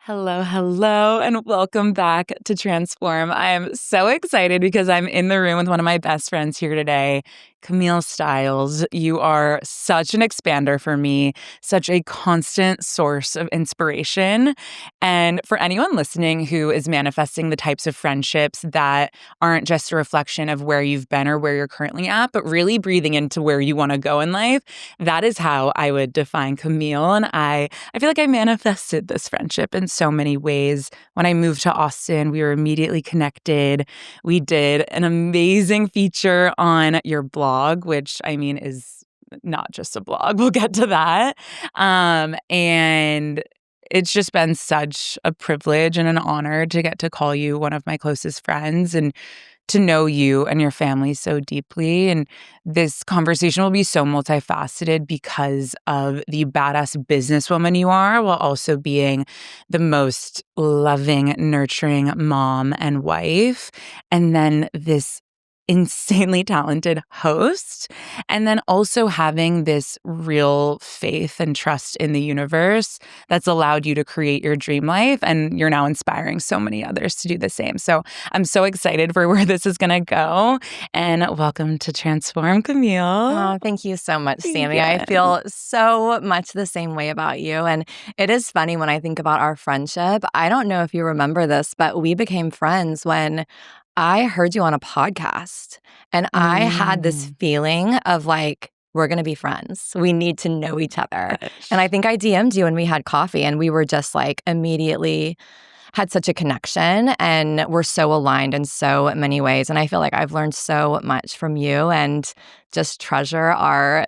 Hello, hello, and welcome back to Transform. I am so excited because I'm in the room with one of my best friends here today, Camille Styles. You are such an expander for me, such a constant source of inspiration. And for anyone listening who is manifesting the types of friendships that aren't just a reflection of where you've been or where you're currently at, but really breathing into where you want to go in life, that is how I would define Camille. And I feel like I manifested this friendship in so many ways. When I moved to Austin, we were immediately connected. We did an amazing feature on your blog, which I mean is not just a blog. We'll get to that. And it's just been such a privilege and an honor to get to call you one of my closest friends and to know you and your family so deeply. And this conversation will be so multifaceted because of the badass businesswoman you are, while also being the most loving, nurturing mom and wife. And then this insanely talented host. And then also having this real faith and trust in the universe that's allowed you to create your dream life. And you're now inspiring so many others to do the same. So I'm so excited for where this is going to go. And welcome to Transform, Camille. Oh, thank you so much, Sami. Yes. I feel so much the same way about you. And it is funny when I think about our friendship. I don't know if you remember this, but we became friends when I heard you on a podcast. And I had this feeling of like, we're going to be friends. We need to know each other. And I think I DM'd you and we had coffee and we were just like immediately had such a connection and we're so aligned in so many ways. And I feel like I've learned so much from you and just treasure our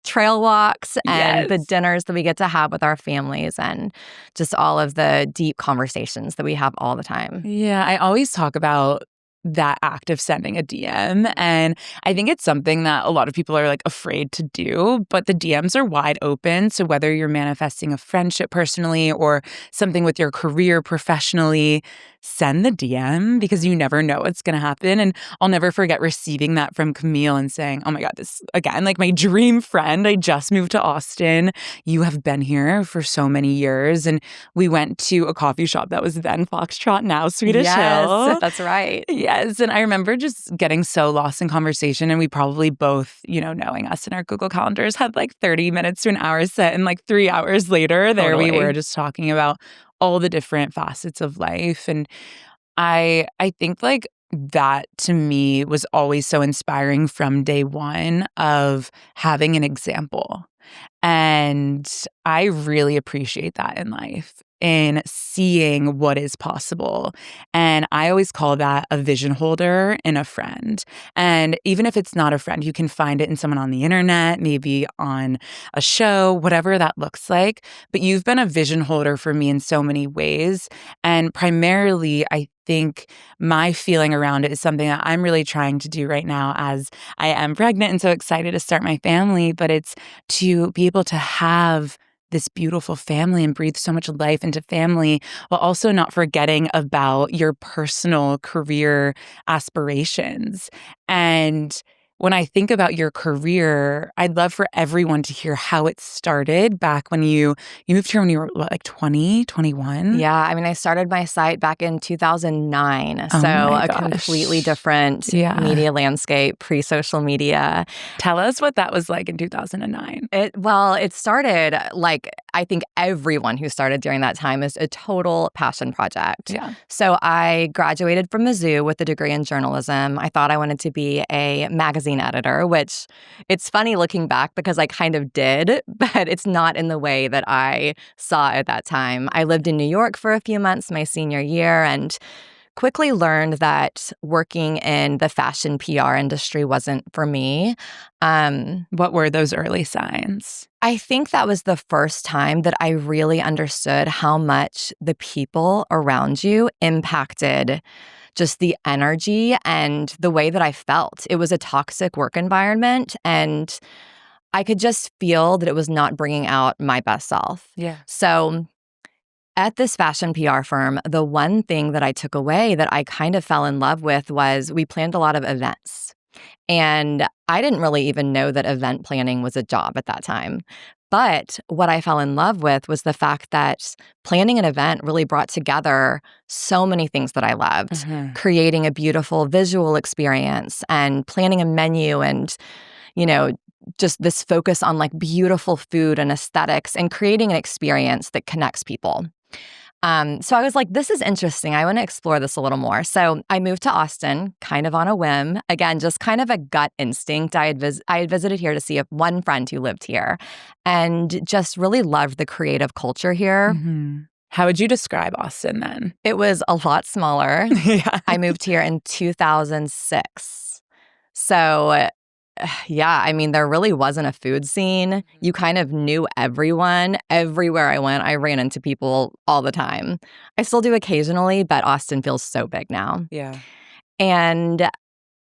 trail walks and the dinners that we get to have with our families and just all of the deep conversations that we have all the time. Yeah, I always talk about that act of sending a DM. And I think it's something that a lot of people are like afraid to do, but the DMs are wide open. So whether you're manifesting a friendship personally or something with your career professionally, send the DM because you never know what's going to happen. And I'll never forget receiving that from Camille and saying, oh my God, this again, like my dream friend. I just moved to Austin. You have been here for so many years. And we went to a coffee shop that was then Foxtrot, now Swedish Hill. Yes, that's right. Yes. And I remember just getting so lost in conversation. And we probably both, knowing us in our Google calendars, had like 30 minutes to an hour set. And like 3 hours later, there we were just talking about all the different facets of life. And I think like that to me was always so inspiring from day one of having an example. And I really appreciate that in life, in seeing what is possible. And I always call that a vision holder in a friend. And even if it's not a friend, you can find it in someone on the internet, maybe on a show, whatever that looks like. But you've been a vision holder for me in so many ways. And primarily, I think my feeling around it is something that I'm really trying to do right now as I am pregnant and so excited to start my family. But it's to be able to have this beautiful family and breathe so much life into family while also not forgetting about your personal career aspirations. And when I think about your career, I'd love for everyone to hear how it started back when you moved here when you were, what, like 20, 21? Yeah, I mean, I started my site back in 2009. Oh so my a gosh. completely different media landscape, pre-social media. Tell us what that was like in 2009. It started like, I think everyone who started during that time is a total passion project. Yeah. So I graduated from Mizzou with a degree in journalism. I thought I wanted to be a magazine editor, which it's funny looking back because I kind of did, but it's not in the way that I saw at that time. I lived in New York for a few months my senior year and quickly learned that working in the fashion PR industry wasn't for me. What were those early signs? I think that was the first time that I really understood how much the people around you impacted just the energy and the way that I felt. It was a toxic work environment, and I could just feel that it was not bringing out my best self. Yeah. So at this fashion PR firm, the one thing that I took away that I kind of fell in love with was we planned a lot of events. And I didn't really even know that event planning was a job at that time. But what I fell in love with was the fact that planning an event really brought together so many things that I loved. Creating a beautiful visual experience and planning a menu and, you know, just this focus on like beautiful food and aesthetics and creating an experience that connects people. So I was like, this is interesting. I want to explore this a little more. So I moved to Austin kind of on a whim. Again, just kind of a gut instinct. I had visited here to see one friend who lived here and just really loved the creative culture here. How would you describe Austin then? It was a lot smaller. Yeah. I moved here in 2006. So yeah, I mean, there really wasn't a food scene. You kind of knew everyone. Everywhere I went, I ran into people all the time. I still do occasionally, but Austin feels so big now. Yeah. And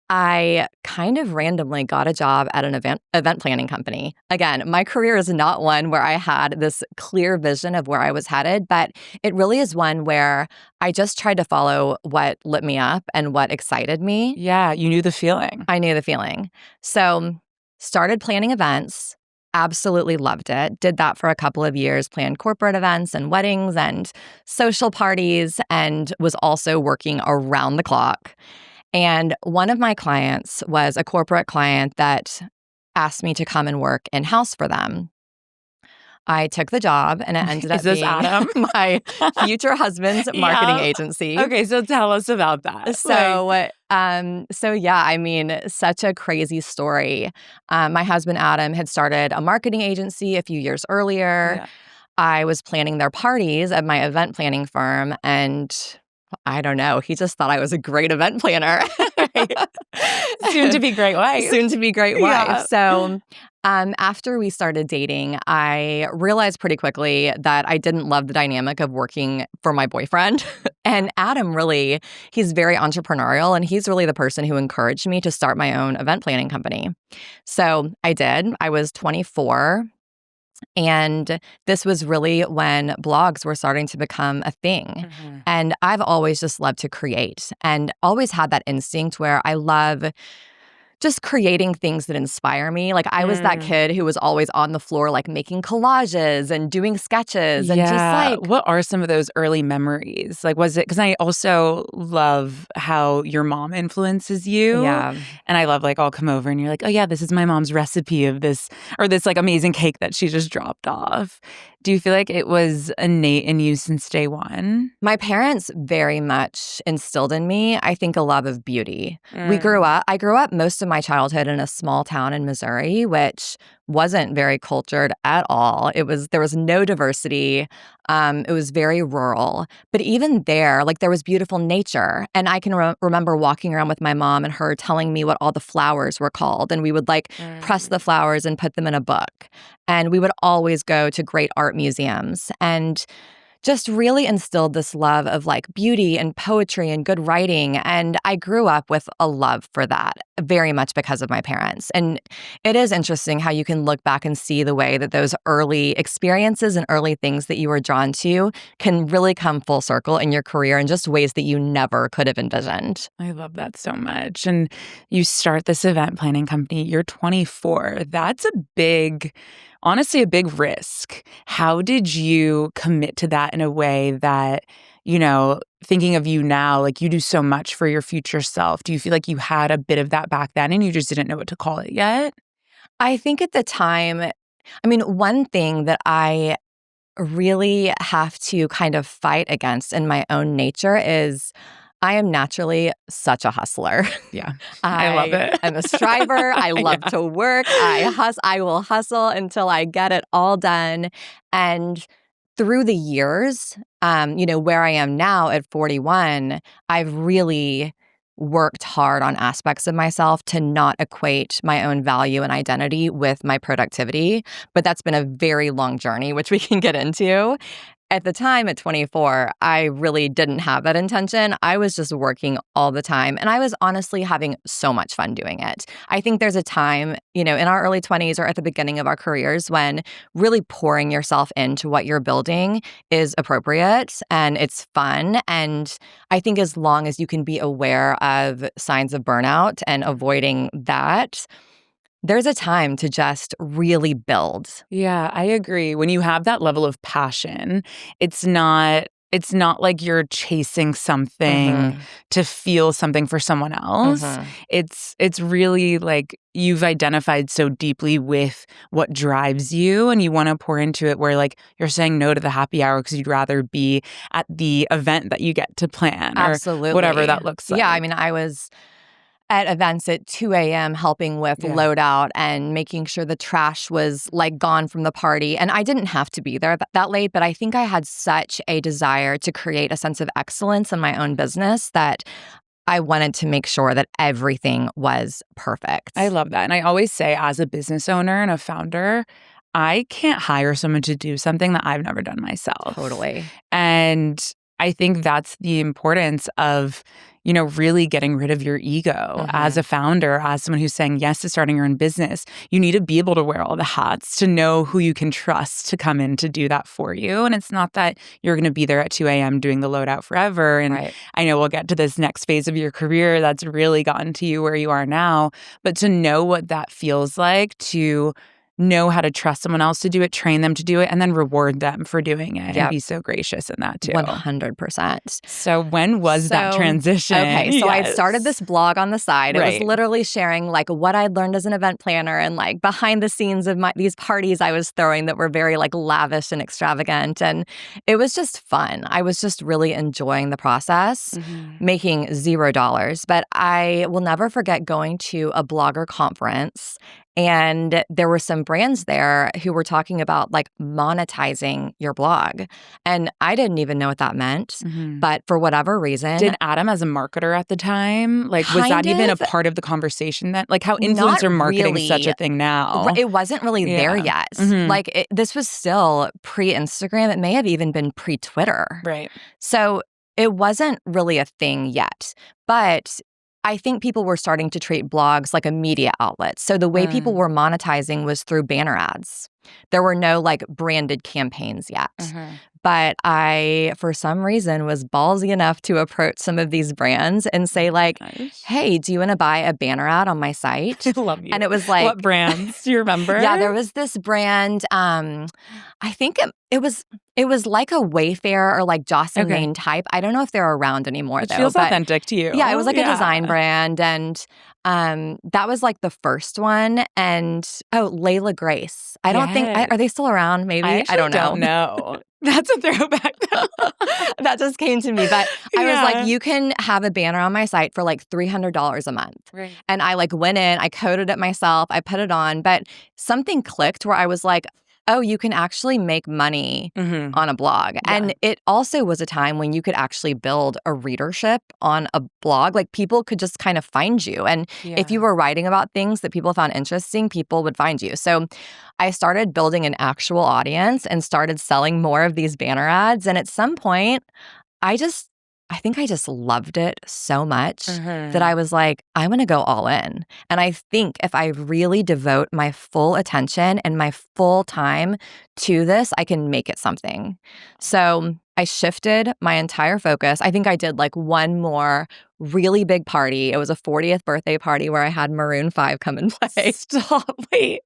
I kind of randomly got a job at an event planning company. Again, my career is not one where I had this clear vision of where I was headed, but it really is one where I just tried to follow what lit me up and what excited me. Yeah, you knew the feeling. I knew the feeling. So started planning events, absolutely loved it. Did that for a couple of years, planned corporate events and weddings and social parties, and was also working around the clock. And one of my clients was a corporate client that asked me to come and work in-house for them. I took the job, and it ended up being Adam? my future husband's marketing agency. Okay, so tell us about that. So yeah, I mean, such a crazy story. My husband, Adam, had started a marketing agency a few years earlier. Yeah. I was planning their parties at my event planning firm, and I don't know. He just thought I was a great event planner. Soon to be great wife. Soon to be great wife. Yeah. So after we started dating, I realized pretty quickly that I didn't love the dynamic of working for my boyfriend. And Adam really, he's very entrepreneurial, and he's really the person who encouraged me to start my own event planning company. So I did. I was 24. And this was really when blogs were starting to become a thing. And I've always just loved to create and always had that instinct where I love just creating things that inspire me. Like I was that kid who was always on the floor, like making collages and doing sketches and just like. What are some of those early memories? Like, was it, because I also love how your mom influences you. Yeah. And I love like, I'll come over and you're like, oh yeah, this is my mom's recipe of this, or this like amazing cake that she just dropped off. Do you feel like it was innate in you since day one? My parents very much instilled in me, I think, a love of beauty. I grew up most of my childhood in a small town in Missouri, which wasn't very cultured at all. There was no diversity. It was very rural. But even there, like there was beautiful nature. And I can remember walking around with my mom and her telling me what all the flowers were called. And we would like press the flowers and put them in a book. And we would always go to great art museums and just really instilled this love of like beauty and poetry and good writing. And I grew up with a love for that very much because of my parents. And it is interesting how you can look back and see the way that those early experiences and early things that you were drawn to can really come full circle in your career in just ways that you never could have envisioned. I love that so much. And you start this event planning company, you're 24. That's honestly a big risk. How did you commit to that in a way that, you know, thinking of you now, like you do so much for your future self? Do you feel like you had a bit of that back then and you just didn't know what to call it yet? I think at the time, I mean, one thing that I really have to kind of fight against in my own nature is I am naturally such a hustler. Yeah, I love it. I'm a striver. I love to work. I will hustle until I get it all done. And through the years, where I am now at 41, I've really worked hard on aspects of myself to not equate my own value and identity with my productivity. But that's been a very long journey, which we can get into. At the time, at 24, I really didn't have that intention. I was just working all the time, and I was honestly having so much fun doing it. I think there's a time, in our early 20s or at the beginning of our careers when really pouring yourself into what you're building is appropriate and it's fun. And I think as long as you can be aware of signs of burnout and avoiding that, there's a time to just really build. Yeah, I agree. When you have that level of passion, it's not like you're chasing something Mhm. to feel something for someone else. Mhm. It's really like you've identified so deeply with what drives you and you want to pour into it where like you're saying no to the happy hour because you'd rather be at the event that you get to plan or whatever Absolutely. that looks Yeah, I like. mean, I was at events at 2 a.m. helping with Yeah. loadout and making sure the trash was like gone from the party. And I didn't have to be there that late, but I think I had such a desire to create a sense of excellence in my own business that I wanted to make sure that everything was perfect. I love that. And I always say, as a business owner and a founder, I can't hire someone to do something that I've never done myself. Totally. And I think that's the importance of, really getting rid of your ego as Mhm. a founder, as someone who's saying yes to starting your own business. You need to be able to wear all the hats to know who you can trust to come in to do that for you. And it's not that you're going to be there at 2 a.m. doing the loadout forever. And Right. I know we'll get to this next phase of your career that's really gotten to you where you are now. But to know what that feels like, to know how to trust someone else to do it, train them to do it, and then reward them for doing it and Yep. be so gracious in that too. 100%. So when was that So, transition? okay, so I had started Yes. this blog on the side. It was Right. literally sharing like what I'd learned as an event planner and like behind the scenes of these parties I was throwing that were very like lavish and extravagant. And it was just fun. I was just really enjoying the process, Mhm. making $0. But I will never forget going to a blogger conference. And there were some brands there who were talking about like monetizing your blog. And I didn't even know what that meant. Mhm. But for whatever reason, Did Adam, as a marketer at the time, like, was that kind even a of part of the conversation then? Like, how not influencer marketing is such really. a thing now. It wasn't really there Yeah. yet. Mhm. Like, this was still pre-Instagram. It may have even been pre-Twitter. Right. So it wasn't really a thing yet. But I think people were starting to treat blogs like a media outlet. So the way people Mm. were monetizing was through banner ads. There were no like branded campaigns yet. Mhm. But I, for some reason, was ballsy enough to approach some of these brands and say like, Nice. hey, do you want to buy a banner ad on my site? I love you. And it was like, What brands? Do you remember? yeah, there was this brand. I think it was like a Wayfair or like Joss and Okay. Main type. I don't know if they're around anymore Which though. feels But authentic to you. yeah, it was like a Yeah. design brand, and that was like the first one. And Layla Grace. I don't think Yes. are they still around? Maybe I I actually don't know. don't know. That's a throwback. That just came to me, but I was Yeah. like, you can have a banner on my site for like $300 a month. Right. And I like went in, I coded it myself, I put it on, but something clicked where I was like, oh, you can actually make money Mhm. on a blog. Yeah. And it also was a time when you could actually build a readership on a blog. Like people could just kind of find you. And if you Yeah. were writing about things that people found interesting, people would find you. So I started building an actual audience and started selling more of these banner ads. And at some point, I think I just loved it so much that I Mhm. was like, I'm going to go all in. And I think if I really devote my full attention and my full time to this, I can make it something. So I shifted my entire focus. I think I did like one more really big party. It was a 40th birthday party where I had Maroon 5 come and play. Stop. Wait.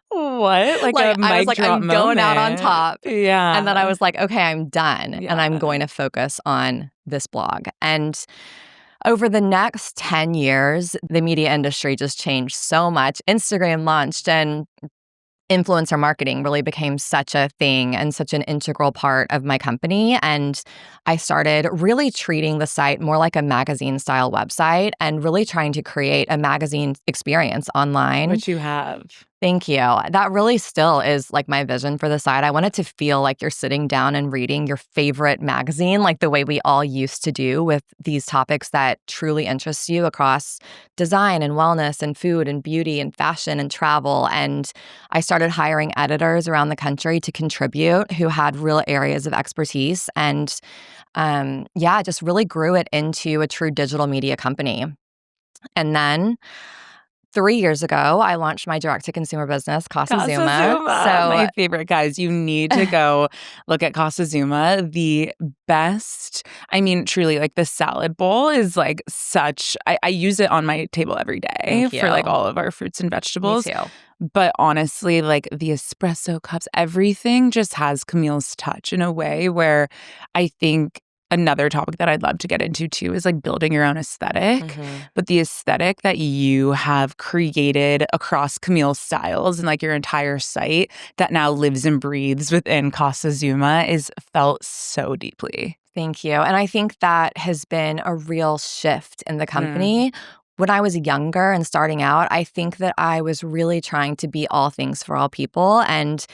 What? Like a Like I was mic like, drop I'm going out on moment. top. Yeah. And then I was like, okay, I'm done. And I'm Yeah. going to focus on this blog. And over the next 10 years, the media industry just changed so much. Instagram launched and influencer marketing really became such a thing and such an integral part of my company. And I started really treating the site more like a magazine style website and really trying to create a magazine experience online. Which you have. Thank you. That really still is like my vision for the site. I want it to feel like you're sitting down and reading your favorite magazine, like the way we all used to do with these topics that truly interest you across design and wellness and food and beauty and fashion and travel. And I started hiring editors around the country to contribute who had real areas of expertise. And just really grew it into a true digital media company. And then 3 years ago, I launched my direct-to-consumer business, Casa Casa Zuma. Zuma, my favorite, guys. You need to go look at Casa Zuma. The best, I mean, truly, like the salad bowl is like such, I use it on my table every day Thank for like you. all of our fruits and Me vegetables. too. But honestly, like the espresso cups, everything just has Camille's touch in a way where I think another topic that I'd love to get into too is like building your own aesthetic. But the aesthetic that you have created across Camille Styles and like your entire site that now lives and breathes within Casa Zuma is felt so deeply. Thank you. And I think that has been a real shift in the company. When I was younger and starting out, I think that I was really trying to be all things for all people. And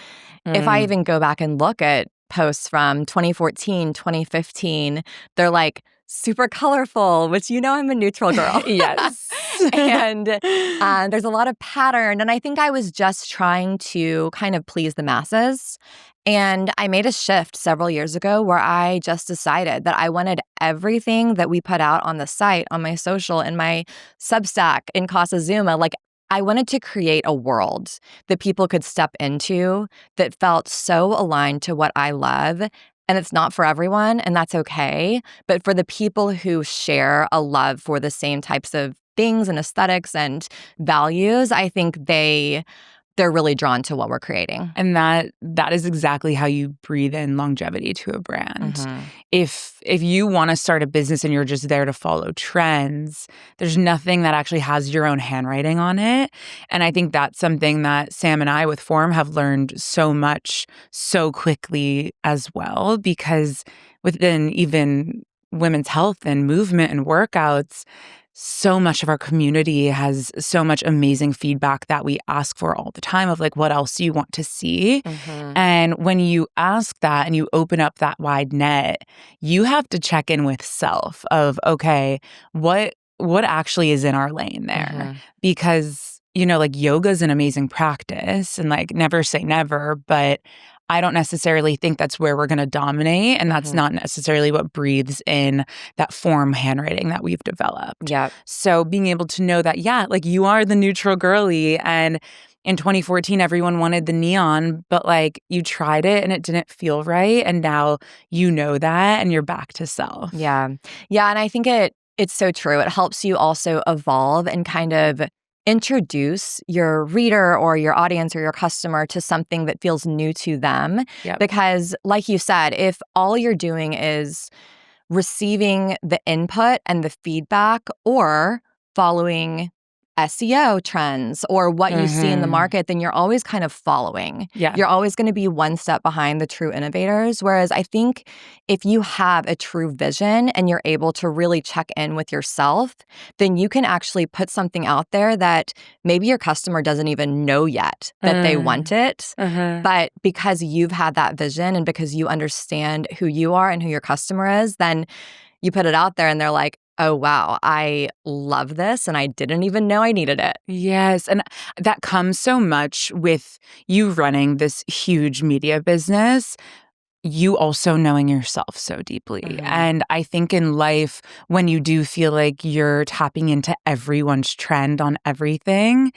if I even go back and look at posts from 2014, 2015, they're like super colorful, which I'm a neutral girl. Yes. And there's a lot of pattern. And I think I was just trying to kind of please the masses. And I made a shift several years ago where I just decided that I wanted everything that we put out on the site, on my social, in my Substack, in Casa Zuma, like I wanted to create a world that people could step into that felt so aligned to what I love. And it's not for everyone, and that's okay. But for the people who share a love for the same types of things and aesthetics and values, I think they're really drawn to what we're creating. And that is exactly how you breathe in longevity to a brand. If you want to start a business and you're just there to follow trends, there's nothing that actually has your own handwriting on it. And I think that's something that Sam and I with Form have learned so much so quickly as well, because within even women's health and movement and workouts, so much of our community has so much amazing feedback that we ask for all the time of like, what else do you want to see? And when you ask that and you open up that wide net, you have to check in with self of, okay, what actually is in our lane there? Because, like yoga is an amazing practice and like never say never, but I don't necessarily think that's where we're going to dominate. And that's not necessarily what breathes in that Form handwriting that we've developed. Yeah. So being able to know that, yeah, like you are the neutral girly. And in 2014, everyone wanted the neon, but like you tried it and it didn't feel right. And now you know that and you're back to self. Yeah. Yeah. And I think it's so true. It helps you also evolve and kind of introduce your reader or your audience or your customer to something that feels new to them. Because like you said, if all you're doing is receiving the input and the feedback or following SEO trends or what you see in the market, then you're always kind of following. You're always going to be one step behind the true innovators. Whereas I think if you have a true vision and you're able to really check in with yourself, then you can actually put something out there that maybe your customer doesn't even know yet that they want it. But because you've had that vision and because you understand who you are and who your customer is, then you put it out there and they're like, oh, wow, I love this and I didn't even know I needed it. Yes. And that comes so much with you running this huge media business, you also knowing yourself so deeply. And I think in life, when you do feel like you're tapping into everyone's trend on everything,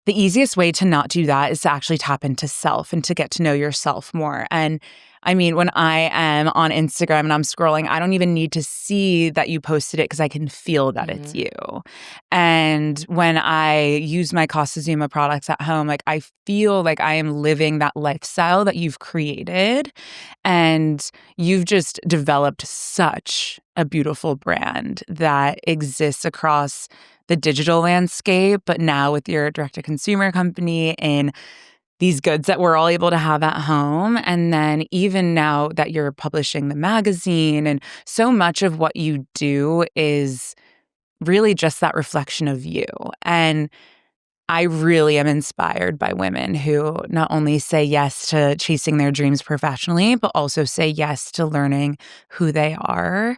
the easiest way to not do that is to actually tap into self and to get to know yourself more. And I mean, when I am on Instagram and I'm scrolling, I don't even need to see that you posted it because I can feel that it's you. And when I use my Casa Zuma products at home, like I feel like I am living that lifestyle that you've created. And you've just developed such a beautiful brand that exists across the digital landscape, but now with your direct-to-consumer company and these goods that we're all able to have at home. And then even now that you're publishing the magazine, and so much of what you do is really just that reflection of you. And I really am inspired by women who not only say yes to chasing their dreams professionally, but also say yes to learning who they are.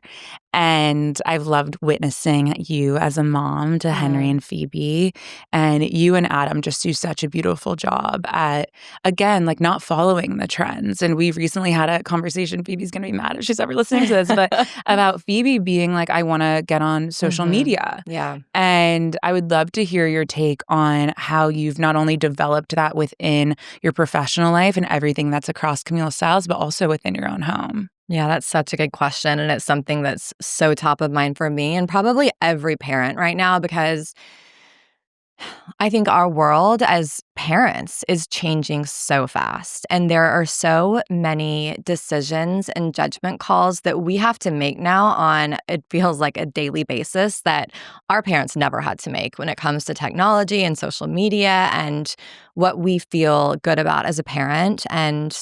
And I've loved witnessing you as a mom to Henry and Phoebe. And you and Adam just do such a beautiful job at, again, like not following the trends. And we recently had a conversation, Phoebe's going to be mad if she's ever listening to this, but about Phoebe being like, I want to get on social media. Yeah. And I would love to hear your take on how you've not only developed that within your professional life and everything that's across Camille Styles, but also within your own home. Yeah, that's such a good question. And it's something that's so top of mind for me and probably every parent right now, because I think our world as parents is changing so fast. And there are so many decisions and judgment calls that we have to make now on, it feels like, a daily basis that our parents never had to make when it comes to technology and social media and what we feel good about as a parent. And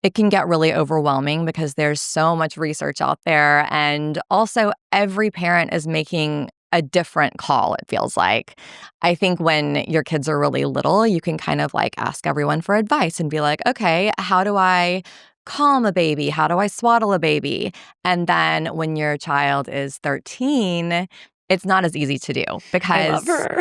it can get really overwhelming because there's so much research out there. And also, every parent is making a different call, it feels like. I think when your kids are really little, you can kind of like ask everyone for advice and be like, okay, how do I calm a baby? How do I swaddle a baby? And then when your child is 13, it's not as easy to do because I love her.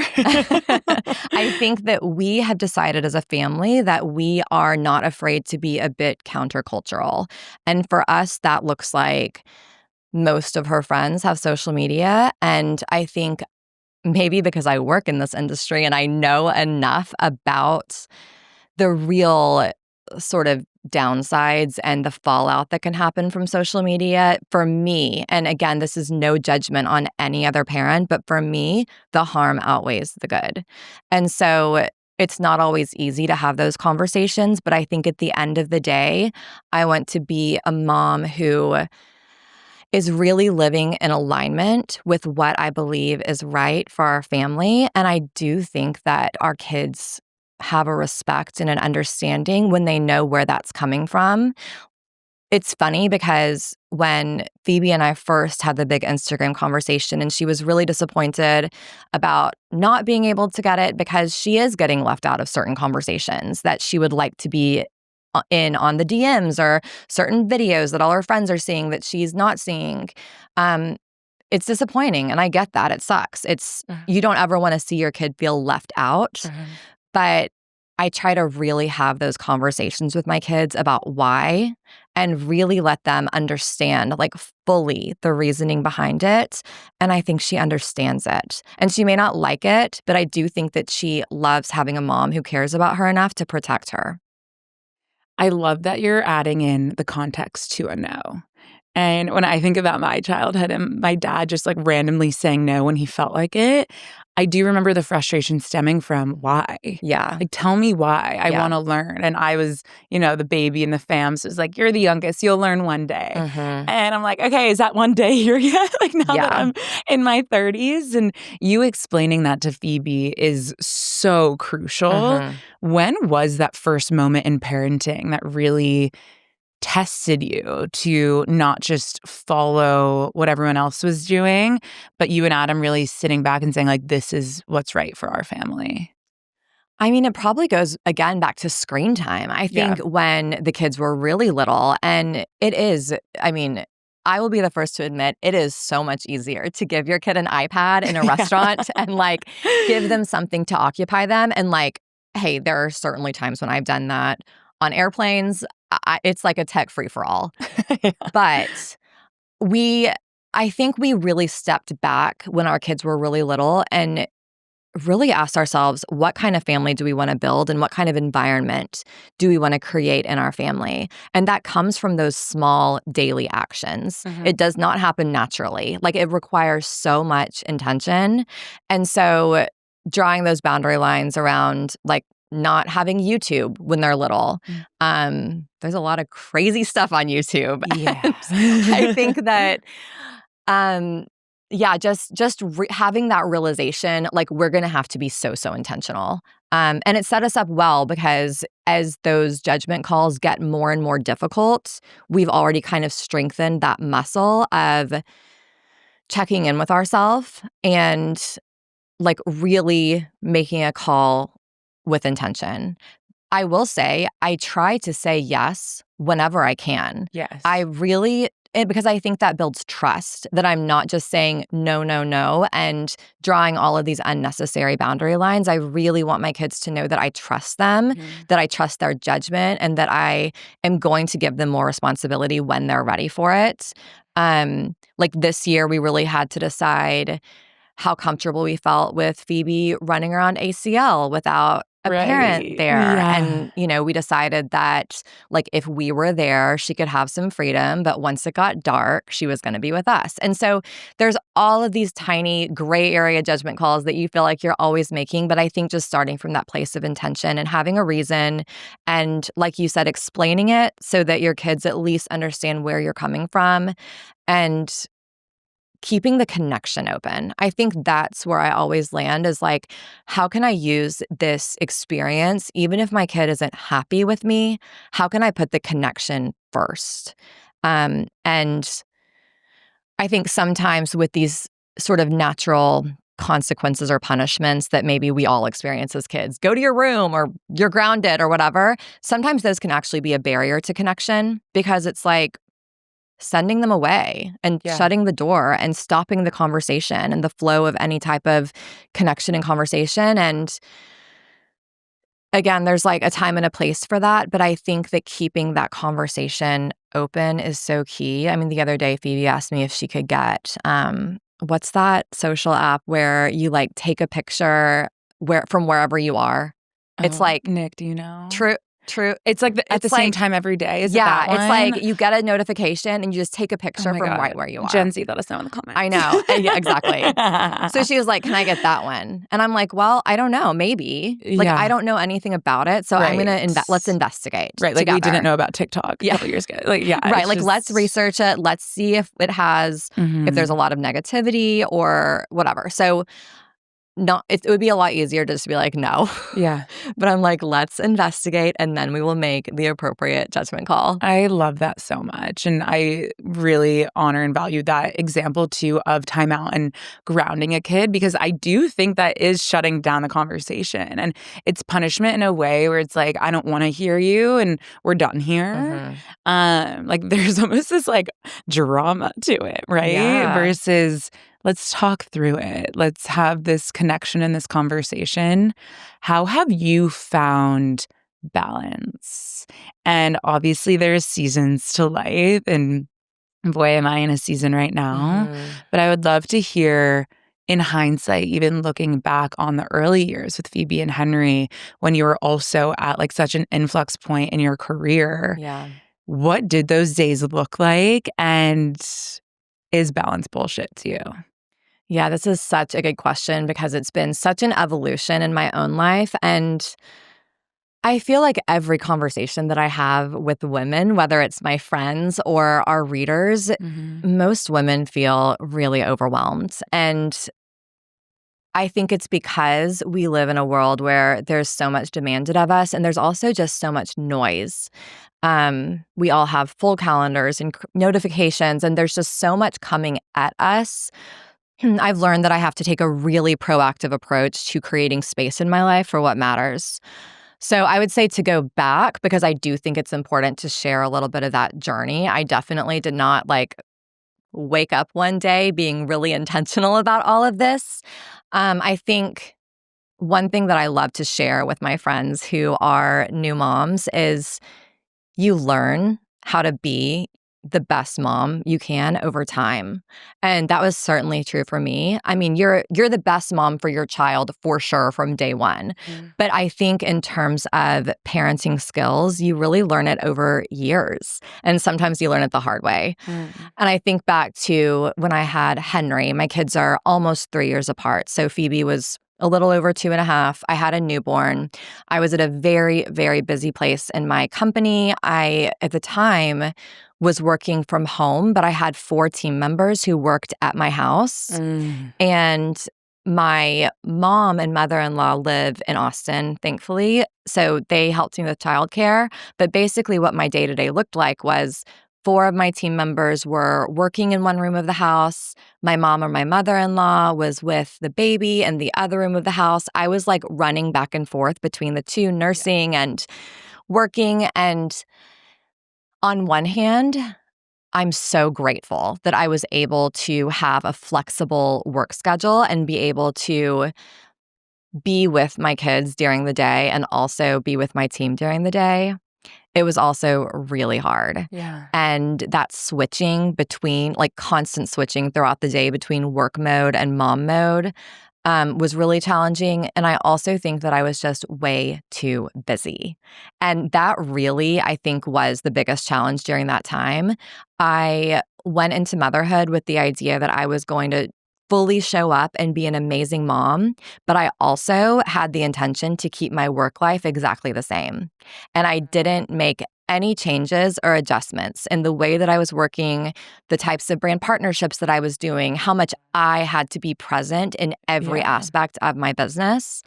I think that we have decided as a family that we are not afraid to be a bit countercultural. And for us, that looks like most of her friends have social media. And I think maybe because I work in this industry and I know enough about the real sort of downsides and the fallout that can happen from social media, for me, and again, this is no judgment on any other parent, but for me, the harm outweighs the good. And so it's not always easy to have those conversations, but I think at the end of the day, I want to be a mom who is really living in alignment with what I believe is right for our family. And I do think that our kids have a respect and an understanding when they know where that's coming from. It's funny because when Phoebe and I first had the big Instagram conversation, and she was really disappointed about not being able to get it because she is getting left out of certain conversations that she would like to be in on the DMs, or certain videos that all her friends are seeing that she's not seeing. It's disappointing, and I get that. It sucks. You don't ever want to see your kid feel left out. But I try to really have those conversations with my kids about why, and really let them understand, like, fully the reasoning behind it. And I think she understands it. And she may not like it, but I do think that she loves having a mom who cares about her enough to protect her. I love that you're adding in the context to a no. And when I think about my childhood and my dad just like randomly saying no when he felt like it, I do remember the frustration stemming from why. Yeah. Like, tell me why. I Yeah. want to learn. And I was, the baby in the fam. So it's like, you're the youngest. You'll learn one day. And I'm like, okay, is that one day here yet? Like, now that I'm in my 30s. And you explaining that to Phoebe is so crucial. When was that first moment in parenting that really tested you to not just follow what everyone else was doing, but you and Adam really sitting back and saying, like, this is what's right for our family? I mean, it probably goes, again, back to screen time. I think when the kids were really little, and it is, I mean, I will be the first to admit, it is so much easier to give your kid an iPad in a restaurant and, like, give them something to occupy them. And, like, hey, there are certainly times when I've done that on airplanes. It's like a tech free-for-all. But I think we really stepped back when our kids were really little and really asked ourselves, what kind of family do we want to build and what kind of environment do we want to create in our family? And that comes from those small daily actions. It does not happen naturally. Like, it requires so much intention. And so drawing those boundary lines around, like, not having YouTube when they're little. There's a lot of crazy stuff on YouTube. I think that, having that realization, like, we're going to have to be so intentional. And it set us up well because as those judgment calls get more and more difficult, we've already kind of strengthened that muscle of checking in with ourselves and, like, really making a call with intention. I will say I try to say yes whenever I can. Yes. I really because I think that builds trust, that I'm not just saying no, no, no, and drawing all of these unnecessary boundary lines. I really want my kids to know that I trust them, that I trust their judgment, and that I am going to give them more responsibility when they're ready for it. Like this year, we really had to decide how comfortable we felt with Phoebe running around ACL without a parent there. Yeah. And, we decided that, like, if we were there, she could have some freedom, but once it got dark, she was going to be with us. And so there's all of these tiny gray area judgment calls that you feel like you're always making. But I think just starting from that place of intention and having a reason and, like you said, explaining it so that your kids at least understand where you're coming from and keeping the connection open. I think that's where I always land is like, how can I use this experience, even if my kid isn't happy with me, how can I put the connection first? And I think sometimes with these sort of natural consequences or punishments that maybe we all experience as kids, go to your room or you're grounded or whatever, sometimes those can actually be a barrier to connection because it's like, sending them away and shutting the door and stopping the conversation and the flow of any type of connection and conversation. And again, there's like a time and a place for that. But I think that keeping that conversation open is so key. I mean, the other day, Phoebe asked me if she could get, what's that social app where you like take a picture from wherever you are? It's like, Nick, do you know? True. It's like at the same time every day. Is it that one? It's like you get a notification and you just take a picture from right where you are. Gen Z, let us know in the comments. I know. Yeah, exactly. So she was like, can I get that one? And I'm like, well, I don't know. Maybe. Like, I don't know anything about it. So I'm going to, let's investigate. Right. Like together. we didn't know about TikTok a couple years ago. Like, right. Like, let's research it. Let's see if it has, if there's a lot of negativity or whatever. So it would be a lot easier just to be like, no. Yeah. But I'm like, let's investigate and then we will make the appropriate judgment call. I love that so much. And I really honor and value that example too of timeout and grounding a kid because I do think that is shutting down the conversation. And it's punishment in a way where it's like, I don't want to hear you and we're done here. Like there's almost this like drama to it, right? Yeah. Versus let's talk through it. Let's have this connection in this conversation. How have you found balance? And obviously there's seasons to life and boy, am I in a season right now. But I would love to hear in hindsight, even looking back on the early years with Phoebe and Henry, when you were also at like such an influx point in your career. Yeah. What did those days look like? And is balance bullshit to you? Yeah, this is such a good question because it's been such an evolution in my own life. And I feel like every conversation that I have with women, whether it's my friends or our readers, most women feel really overwhelmed. And I think it's because we live in a world where there's so much demanded of us and there's also just so much noise. We all have full calendars and notifications, and there's just so much coming at us. I've learned that I have to take a really proactive approach to creating space in my life for what matters. So I would say to go back, because I do think it's important to share a little bit of that journey. I definitely did not like wake up one day being really intentional about all of this. I think one thing that I love to share with my friends who are new moms is you learn how to be the best mom you can over time. And that was certainly true for me. I mean, you're the best mom for your child for sure from day one. But I think in terms of parenting skills, you really learn it over years. And sometimes you learn it the hard way. And I think back to when I had Henry. My kids are almost 3 years apart. So Phoebe was a little over 2.5. I had a newborn. I was at a very, very busy place in my company. I, at the time, was working from home, but I had 4 team members who worked at my house. And my mom and mother-in-law live in Austin, thankfully. So they helped me with childcare. But basically what my day-to-day looked like was 4 of my team members were working in one room of the house. My mom or my mother-in-law was with the baby in the other room of the house. I was like running back and forth between the two, nursing and working. And on one hand, I'm so grateful that I was able to have a flexible work schedule and be able to be with my kids during the day and also be with my team during the day. It was also really hard. Yeah. And that switching between, like constant switching throughout the day between work mode and mom mode, was really challenging. And I also think that I was just way too busy. And that really, I think, was the biggest challenge during that time. I went into motherhood with the idea that I was going to fully show up and be an amazing mom, but I also had the intention to keep my work life exactly the same. And I didn't make any changes or adjustments in the way that I was working, the types of brand partnerships that I was doing, how much I had to be present in every Yeah. aspect of my business.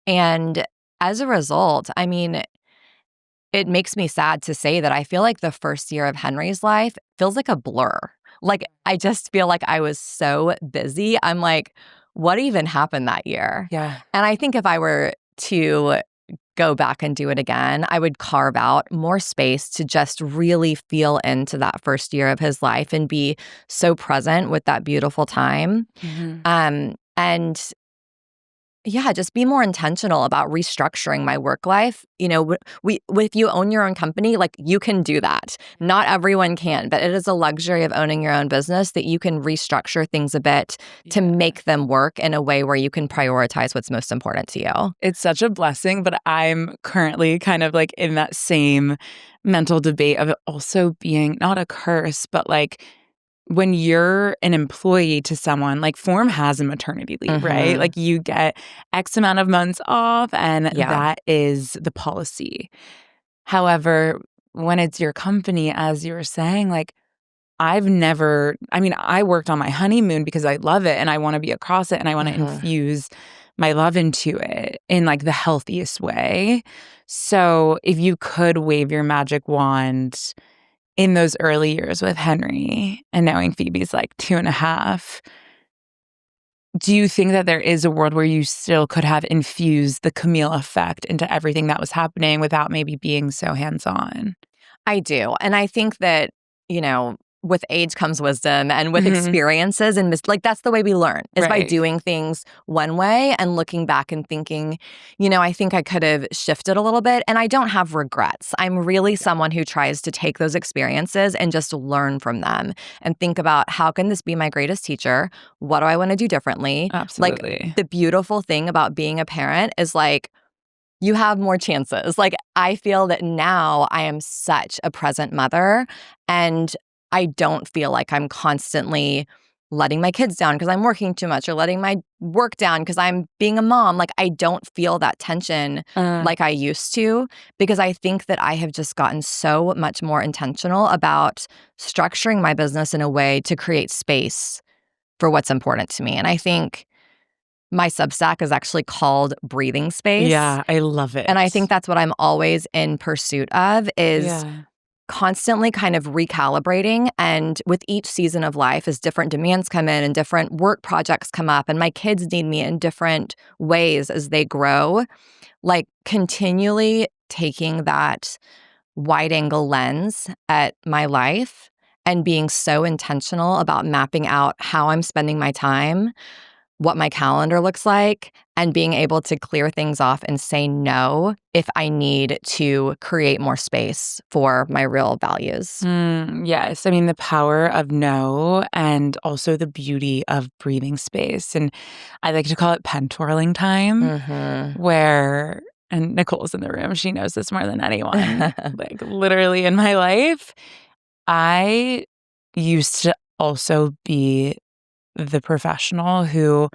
And as a result, I mean, it makes me sad to say that I feel like the first year of Henry's life feels like a blur. Like, I just feel like I was so busy. I'm like, what even happened that year? Yeah. And I think if I were to go back and do it again, I would carve out more space to just really feel into that first year of his life and be so present with that beautiful time. Mhm. And yeah, just be more intentional about restructuring my work life. You know, if you own your own company, like you can do that. Not everyone can, but it is a luxury of owning your own business that you can restructure things a bit to Yeah. make them work in a way where you can prioritize what's most important to you. It's such a blessing, but I'm currently kind of like in that same mental debate of it also being not a curse, but like when you're an employee to someone, like Form has a maternity leave, right? Hmm. Like you get X amount of months off, and Yeah. that is the policy. However, when it's your company, as you were saying, like I mean, I worked on my honeymoon because I love it and I want to be across it and I want to Hmm. infuse my love into it in like the healthiest way. So if you could wave your magic wand in those early years with Henry and knowing Phoebe's like 2.5, do you think that there is a world where you still could have infused the Camille effect into everything that was happening without maybe being so hands-on? I do. And I think that, you know, with age comes wisdom and with Mhm. experiences and like that's the way we learn is by Right. doing things one way and looking back and thinking, you know, I think I could have shifted a little bit and I don't have regrets. I'm really someone who tries to take those experiences and just learn from them and think about how can this be my greatest teacher? What do I want to do differently? Like Absolutely. the beautiful thing about being a parent is like you have more chances. Like, I feel that now I am such a present mother, and I don't feel like I'm constantly letting my kids down because I'm working too much or letting my work down because I'm being a mom. Like, I don't feel that tension Uh, like I used to because I think that I have just gotten so much more intentional about structuring my business in a way to create space for what's important to me. And I think my Substack is actually called Breathing Space. yeah, I love And I it. think that's what I'm always in pursuit of is Yeah. constantly kind of recalibrating. And with each season of life, as different demands come in and different work projects come up, and my kids need me in different ways as they grow, like continually taking that wide angle lens at my life and being so intentional about mapping out how I'm spending my time, what my calendar looks like, and being able to clear things off and say no if I need to create more space for my real values. Yes. I mean, the power of no and also the beauty of breathing space. And I like to call it pen twirling time, Mhm. where, and Nicole's in the room, she knows this more than anyone, like literally in my life. I used to also be the professional who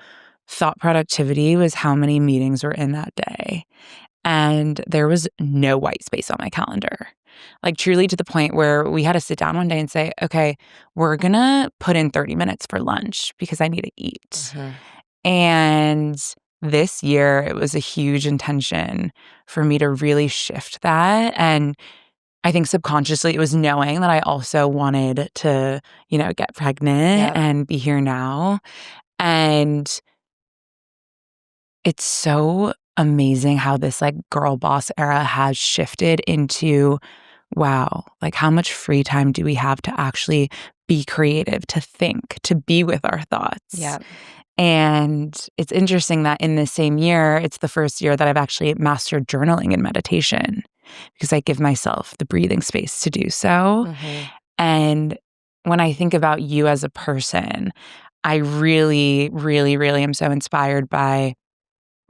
thought productivity was how many meetings were in that day. And there was no white space on my calendar. Like truly to the point where we had to sit down one day and say, okay, we're gonna put in 30 minutes for lunch because I need to eat. Mhm. And this year it was a huge intention for me to really shift that. And I think subconsciously it was knowing that I also wanted to, get pregnant Yep. and be here now. And it's so amazing how this like girl boss era has shifted into wow, like how much free time do we have to actually be creative, to think, to be with our thoughts? Yeah. And it's interesting that in this same year, it's the first year that I've actually mastered journaling and meditation because I give myself the breathing space to do so. Hmm. And when I think about you as a person, I really, really, really am so inspired by,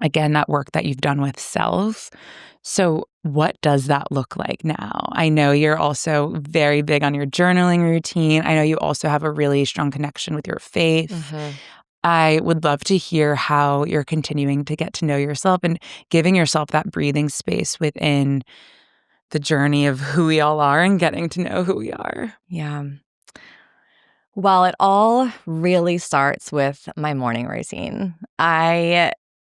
again, that work that you've done with self. So, what does that look like now? I know you're also very big on your journaling routine. I know you also have a really strong connection with your faith. Hmm. I would love to hear how you're continuing to get to know yourself and giving yourself that breathing space within the journey of who we all are and getting to know who we are. Yeah. Well, it all really starts with my morning routine. I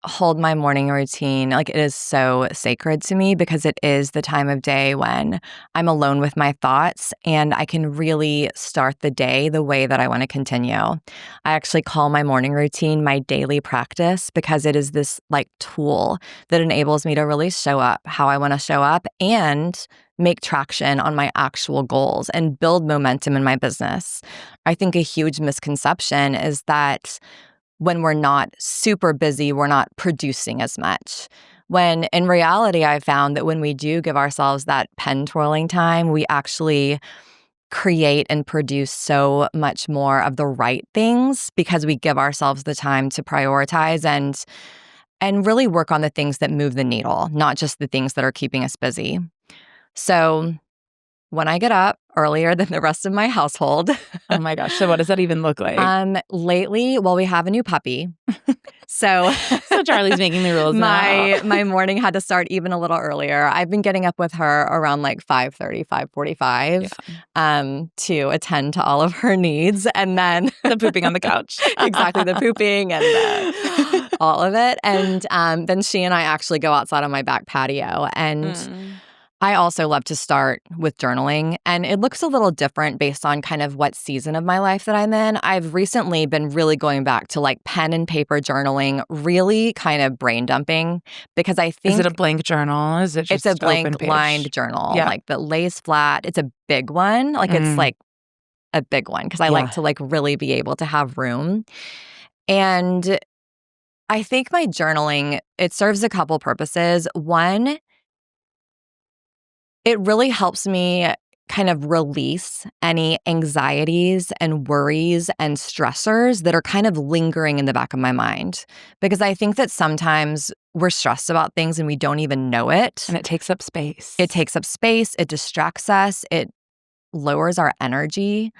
hold my morning routine like it is so sacred to me because it is the time of day when I'm alone with my thoughts and I can really start the day the way that I want to continue. I actually call my morning routine my daily practice because it is this like tool that enables me to really show up how I want to show up and make traction on my actual goals and build momentum in my business. I think a huge misconception is that when we're not super busy, we're not producing as much. When in reality, I found that when we do give ourselves that pen twirling time, we actually create and produce so much more of the right things because we give ourselves the time to prioritize and really work on the things that move the needle, not just the things that are keeping us busy. So when I get up earlier than the rest of my household, Oh my gosh. So, what does that even look like? lately, well, we have a new puppy. So So, Charlie's making the rules now. my morning had to start even a little earlier. I've been getting up with her around like 5:30, 5:45, to attend to all of her needs. And then The pooping on the couch. exactly, the pooping and all of it. And then she and I actually go outside on my back patio. And Mm. I also love to start with journaling, and it looks a little different based on kind of what season of my life that I'm in. I've recently been really going back to like pen and paper journaling, really kind of brain dumping, because I Is it think a blank journal? Is it it's just a open blank page? lined journal, Yeah. like that lays flat. It's a big one, like it's Mm. like a big one because I like Yeah. to like really be able to have room. And I think my journaling, it serves a couple purposes. One, it really helps me kind of release any anxieties and worries and stressors that are kind of lingering in the back of my mind. Because I think that sometimes we're stressed about things and we don't even know it. And it takes up space. It takes up space, it distracts us, it lowers our energy.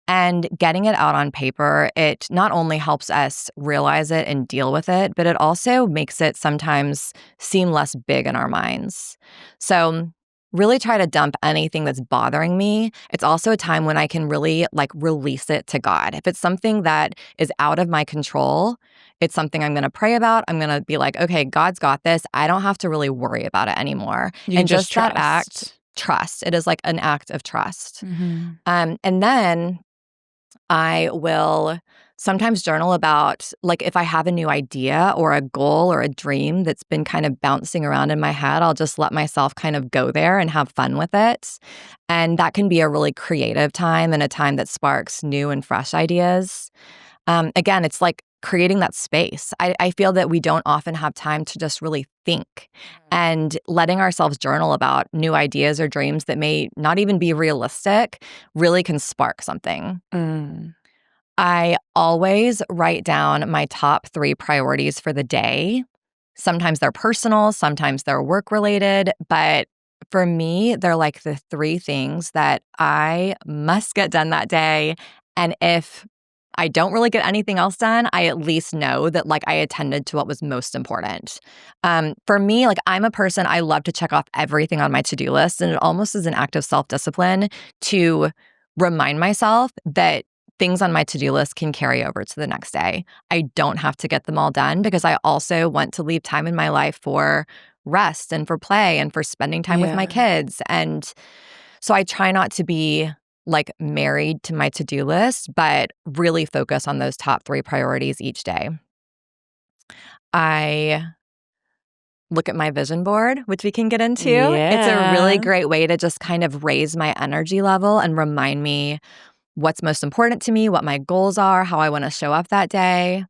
And getting it out on paper, it not only helps us realize it and deal with it, but it also makes it sometimes seem less big in our minds. So, really try to dump anything that's bothering me. It's also a time when I can really like release it to God. If it's something that is out of my control, it's something I'm going to pray about. I'm going to be like, okay, God's got this. I don't have to really worry about it anymore. You And just just that trust. act, trust. It is like an act of trust. Mhm. And then I will sometimes journal about, like, if I have a new idea or a goal or a dream that's been kind of bouncing around in my head, I'll just let myself kind of go there and have fun with it. And that can be a really creative time and a time that sparks new and fresh ideas. Again, it's like creating that space. I feel that we don't often have time to just really think, and letting ourselves journal about new ideas or dreams that may not even be realistic really can spark something. Mm. I always write down my top 3 priorities for the day. Sometimes they're personal, sometimes they're work related, but for me, they're like the 3 things that I must get done that day. And if I don't really get anything else done, I at least know that like I attended to what was most important. For me, like I'm a person, I love to check off everything on my to-do list, and it almost is an act of self-discipline to remind myself that things on my to-do list can carry over to the next day. I don't have to get them all done because I also want to leave time in my life for rest and for play and for spending time with my Yeah. kids. And so I try not to be like married to my to-do list, but really focus on those top 3 priorities each day. I look at my vision board, which we can get into. It's a really Yeah. great way to just kind of raise my energy level and remind me what's most important to me, what my goals are, how I want to show up that day.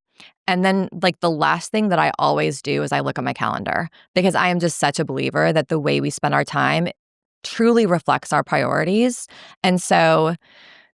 And then, like, the last thing that I always do is I look at my calendar because I am just such a believer that the way we spend our time truly reflects our priorities. And so,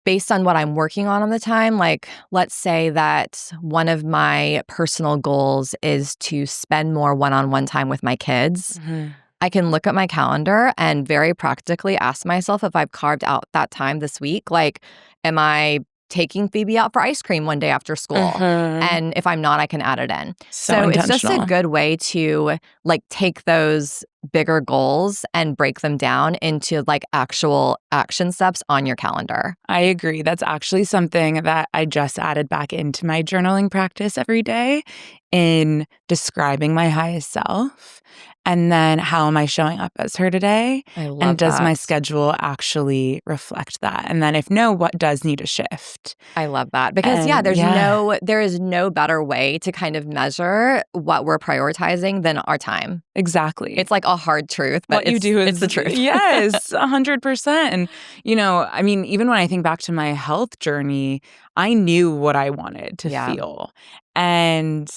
based on what I'm working on the time, like, let's say that one of my personal goals is to spend more one-on-one time with my kids. Mhm. I can look at my calendar and very practically ask myself if I've carved out that time this week. Like, am I taking Phoebe out for ice cream one day after school? Mhm. And if I'm not, I can add it in. So So it's just a intentional. good way to like take those bigger goals and break them down into like actual action steps on your calendar. I agree. That's actually something that I just added back into my journaling practice every day in describing my highest self. And then how am I showing up as her today? I And love does my that. schedule actually reflect that? And then if no, what does need to shift? I love that because And yeah, there is no better way to kind of measure what we're prioritizing than our time. exactly. It's like a hard truth, but What you do it's is the truth. yes, 100%. And, I mean, even when I think back to my health journey, I knew what I wanted to Yeah. feel. And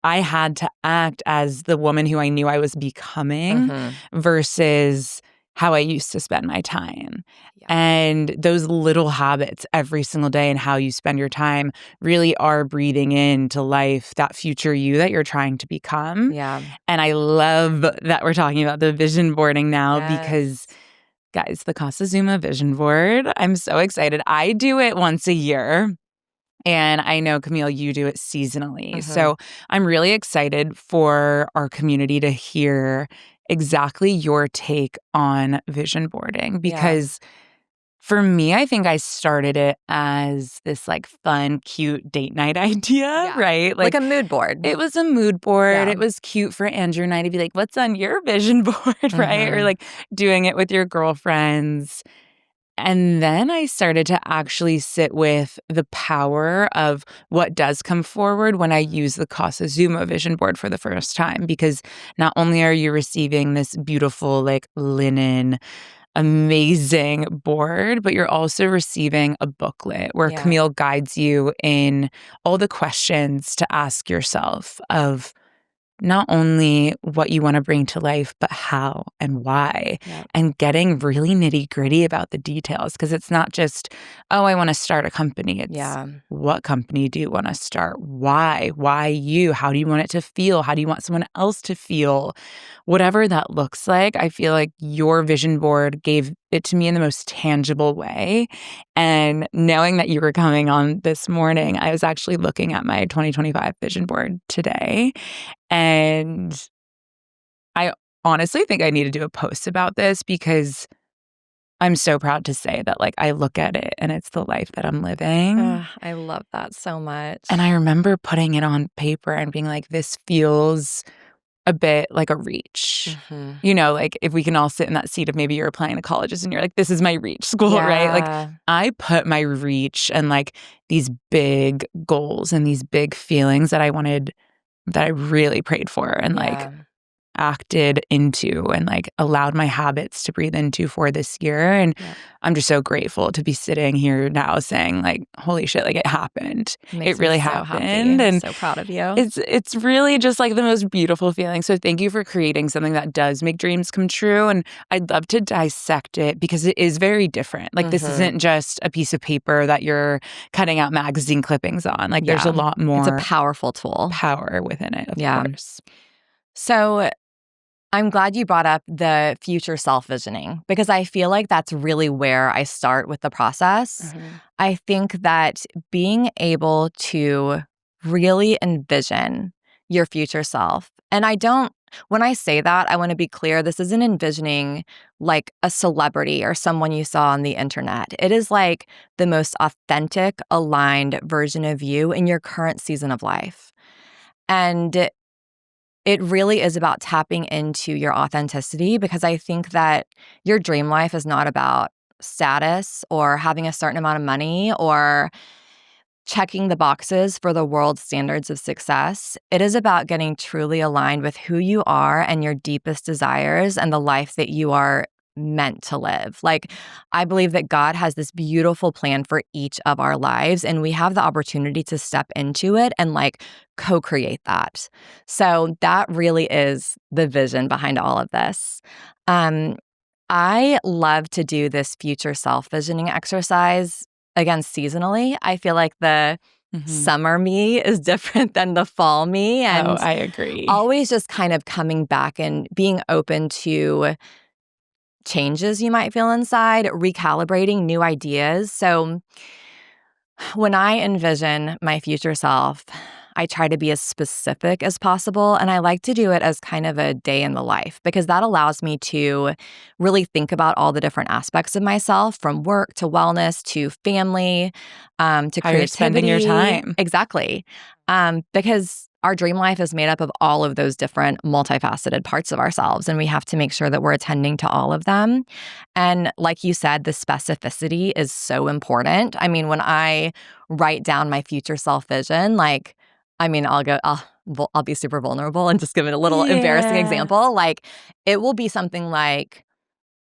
I had to act as the woman who I knew I was becoming Mhm. versus how I used to spend my time. Yeah. And those little habits every single day and how you spend your time really are breathing into life that future you that you're trying to become. Yeah. And I love that we're talking about the vision boarding now because, Yes. guys, the Casa Zuma vision board, I'm so excited. I do it once a year. And I know, Camille, you do it seasonally. Mhm. So I'm really excited for our community to hear exactly your take on vision boarding Yeah. because for me, I think I started it as this like fun, cute date night idea, Yeah. right? Like Like a mood board. it was a mood board. Yeah. It was cute for Andrew and I to be like, what's on your vision board, right? Or Mhm. like doing it with your girlfriends. And then I started to actually sit with the power of what does come forward when I use the Casa Zuma vision board for the first time. Because not only are you receiving this beautiful, like linen, amazing board, but you're also receiving a booklet where Yeah. Camille guides you in all the questions to ask yourself of not only what you want to bring to life, but how and why, Yeah. and getting really nitty gritty about the details. Cause it's not just, oh, I want to start a company. It's Yeah. what company do you want to start? Why? Why you? How do you want it to feel? How do you want someone else to feel? Whatever that looks like, I feel like your vision board gave it to me in the most tangible way. And knowing that you were coming on this morning, I was actually looking at my 2025 vision board today. And I honestly think I need to do a post about this because I'm so proud to say that, like, I look at it and it's the life that I'm living. Ugh, I love that so And I much. remember putting it on paper and being like, this feels a bit like a reach. Mhm. Like if we can all sit in that seat of maybe you're applying to colleges and you're like, this is my reach school, right? Like Yeah. I put my reach and like these big goals and these big feelings that I wanted, that I really prayed for and like Yeah. acted into and like allowed my habits to breathe into for this year. And Yeah. I'm just so grateful to be sitting here now saying like, holy shit, like it happened. It Makes me really so happy. happened. And So proud of you. it's really just like the most beautiful feeling. So thank you for creating something that does make dreams come true. And I'd love to dissect it because it is very different. Like this Mhm. isn't just a piece of paper that you're cutting out magazine clippings on. Like there's a Yeah. lot It's a more powerful tool. power within it, of Yeah. course. So I'm glad you brought up the future self visioning because I feel like that's really where I start with the process. Mhm. I think that being able to really envision your future self, and when I say that, I want to be clear, this isn't envisioning like a celebrity or someone you saw on the internet. It is like the most authentic, aligned version of you in your current season of life. And it really is about tapping into your authenticity because I think that your dream life is not about status or having a certain amount of money or checking the boxes for the world's standards of success. It is about getting truly aligned with who you are and your deepest desires and the life that you are meant to live. Like, I believe that God has this beautiful plan for each of our lives, and we have the opportunity to step into it and like co-create that. So that really is the vision behind all of this. I love to do this future self visioning exercise again seasonally. I feel like the summer me is different than the fall me. And I agree. always just kind of coming back and being open to changes you might feel inside, recalibrating new ideas. So when I envision my future self, I try to be as specific as possible. And I like to do it as kind of a day in the life because that allows me to really think about all the different aspects of myself, from work to wellness to family, to How creativity. you're spending your time. Exactly. Because our dream life is made up of all of those different multifaceted parts of ourselves, and we have to make sure that we're attending to all of them. And like you said, the specificity is so important. I mean, when I write down my future self vision, like, I mean, I'll be super vulnerable and just give it a little embarrassing example. Like, it will be something like,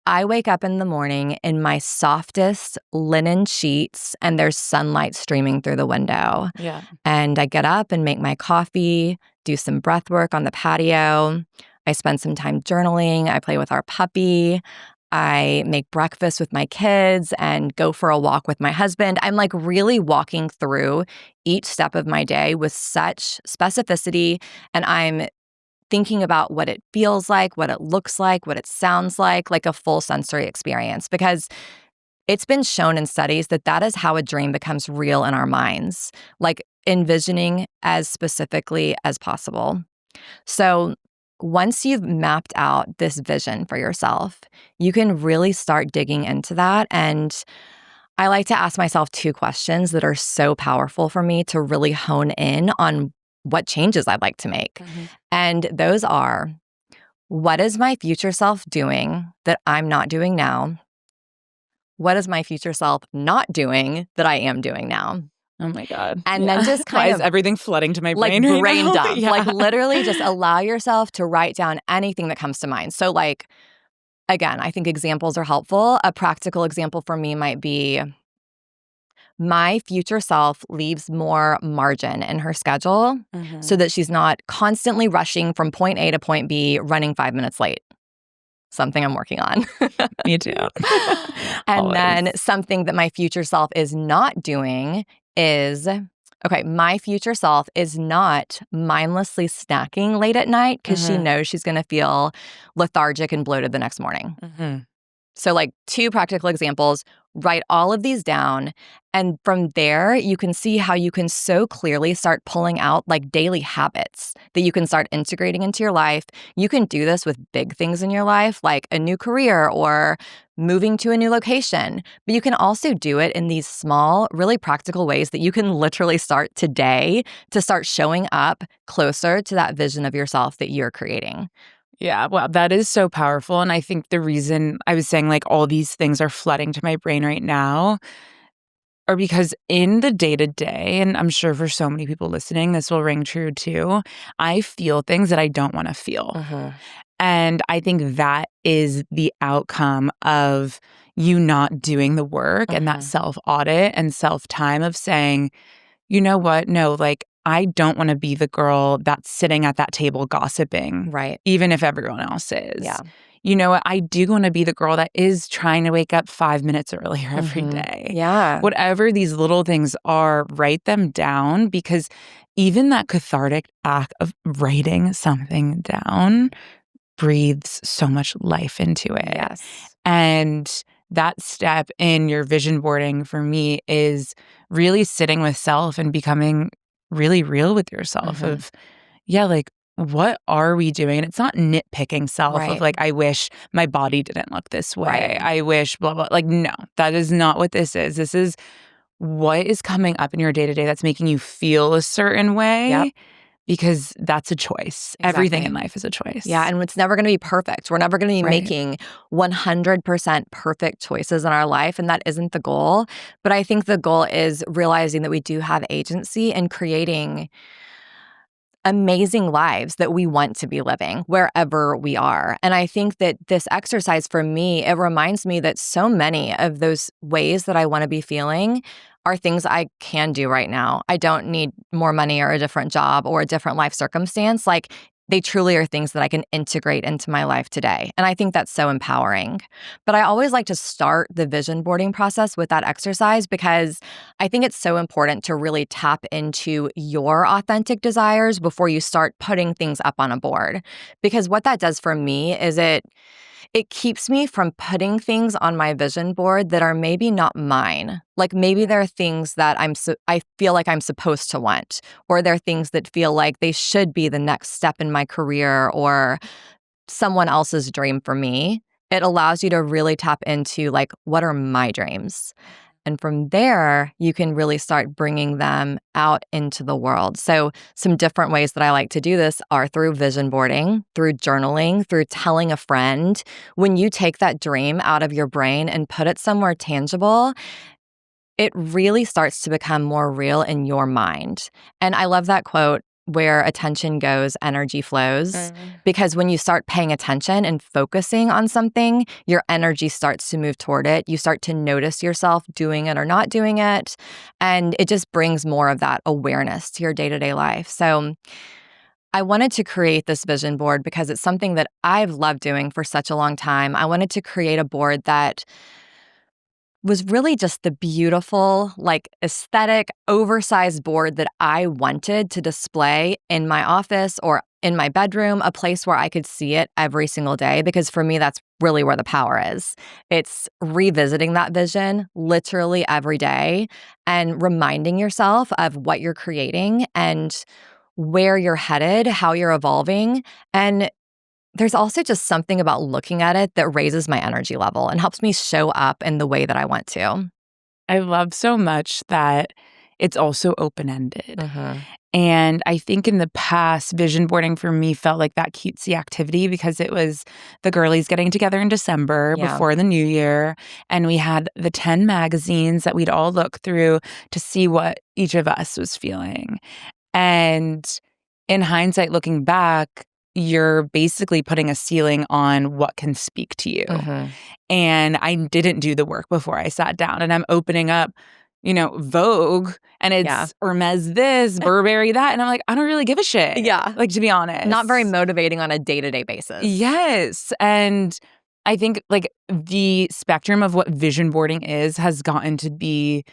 I wake up in the morning in my softest linen sheets and there's sunlight streaming through the window. Yeah. And I get up and make my coffee, do some breath work on the patio. I spend some time journaling. I play with our puppy. I make breakfast with my kids and go for a walk with my husband. I'm like really walking through each step of my day with such specificity, and I'm thinking about what it feels like, what it looks like, what it sounds like a full sensory experience, because it's been shown in studies that that is how a dream becomes real in our minds, like envisioning as specifically as possible. So once you've mapped out this vision for yourself, you can really start digging into that. And I like to ask myself 2 questions that are so powerful for me to really hone in on what changes I'd like to make. And those are, what is my future self doing that I'm not doing now? What is my future self not doing that I am doing now? Oh my God. And then just Why kind is of everything flooding to my like brain right brain now? dump. Yeah. Like literally just allow yourself to write down anything that comes to mind. So like, again, I think examples are helpful. A practical example for me might be, my future self leaves more margin in her schedule so that she's not constantly rushing from point A to point B, running 5 minutes late. Something I'm working on. Me too. And then something that my future self is not doing is, okay, my future self is not mindlessly snacking late at night because she knows she's going to feel lethargic and bloated the next morning. So like 2 practical examples, write all of these down. And from there, you can see how you can so clearly start pulling out like daily habits that you can start integrating into your life. You can do this with big things in your life, like a new career or moving to a new location. But you can also do it in these small, really practical ways that you can literally start today to start showing up closer to that vision of yourself that you're creating. Yeah, well, that is so powerful. And I think the reason I was saying like all these things are flooding to my brain right now are because in the day-to-day, and I'm sure for so many people listening, this will ring true too, I feel things that I don't want to feel. And I think that is the outcome of you not doing the work and that self-audit and self-time of saying, you know what? No, like, I don't want to be the girl that's sitting at that table gossiping. Right. Even if everyone else is. Yeah. You know what? I do want to be the girl that is trying to wake up 5 minutes earlier every day. Yeah. Whatever these little things are, write them down, because even that cathartic act of writing something down breathes so much life into it. Yes. And that step in your vision boarding for me is really sitting with self and becoming really real with yourself of, yeah, like, what are we doing? And it's not nitpicking self of like, I wish my body didn't look this way. I wish blah, blah. Like, no, that is not what this is. This is what is coming up in your day-to-day that's making you feel a certain way. because that's a choice. Exactly. Everything in life is a choice. Yeah, and it's never going to be perfect. We're never going to be making 100% perfect choices in our life, and that isn't the goal. But I think the goal is realizing that we do have agency and creating amazing lives that we want to be living wherever we are. And I think that this exercise for me, it reminds me that so many of those ways that I want to be feeling are things I can do right now. I don't need more money or a different job or a different life circumstance. Like, they truly are things that I can integrate into my life today. And I think that's so empowering. But I always like to start the vision boarding process with that exercise because I think it's so important to really tap into your authentic desires before you start putting things up on a board. Because what that does for me is it keeps me from putting things on my vision board that are maybe not mine. Like, maybe there are things that I feel like I'm supposed to want, or there are things that feel like they should be the next step in my career or someone else's dream for me. It allows you to really tap into, like, what are my dreams? And from there, you can really start bringing them out into the world. So some different ways that I like to do this are through vision boarding, through journaling, through telling a friend. When you take that dream out of your brain and put it somewhere tangible, it really starts to become more real in your mind. And I love that quote, where attention goes, energy flows. Because when you start paying attention and focusing on something, your energy starts to move toward it. You start to notice yourself doing it or not doing it. And it just brings more of that awareness to your day-to-day life. So I wanted to create this vision board because it's something that I've loved doing for such a long time. I wanted to create a board that was really just the beautiful, like, aesthetic, oversized board that I wanted to display in my office or in my bedroom, a place where I could see it every single day. Because for me, that's really where the power is. It's revisiting that vision literally every day and reminding yourself of what you're creating and where you're headed, how you're evolving. And there's also just something about looking at it that raises my energy level and helps me show up in the way that I want to. I love so much that it's also open-ended. And I think in the past, vision boarding for me felt like that cutesy activity because it was the girlies getting together in December before the new year. And we had the 10 magazines that we'd all look through to see what each of us was feeling. And in hindsight, looking back, you're basically putting a ceiling on what can speak to you. And I didn't do the work before I sat down. And I'm opening up, Vogue, and it's Hermes this, Burberry that. And I'm like, I don't really give a shit. Yeah. Like, to be honest. Not very motivating on a day-to-day basis. Yes. And I think, like, the spectrum of what vision boarding is has gotten to be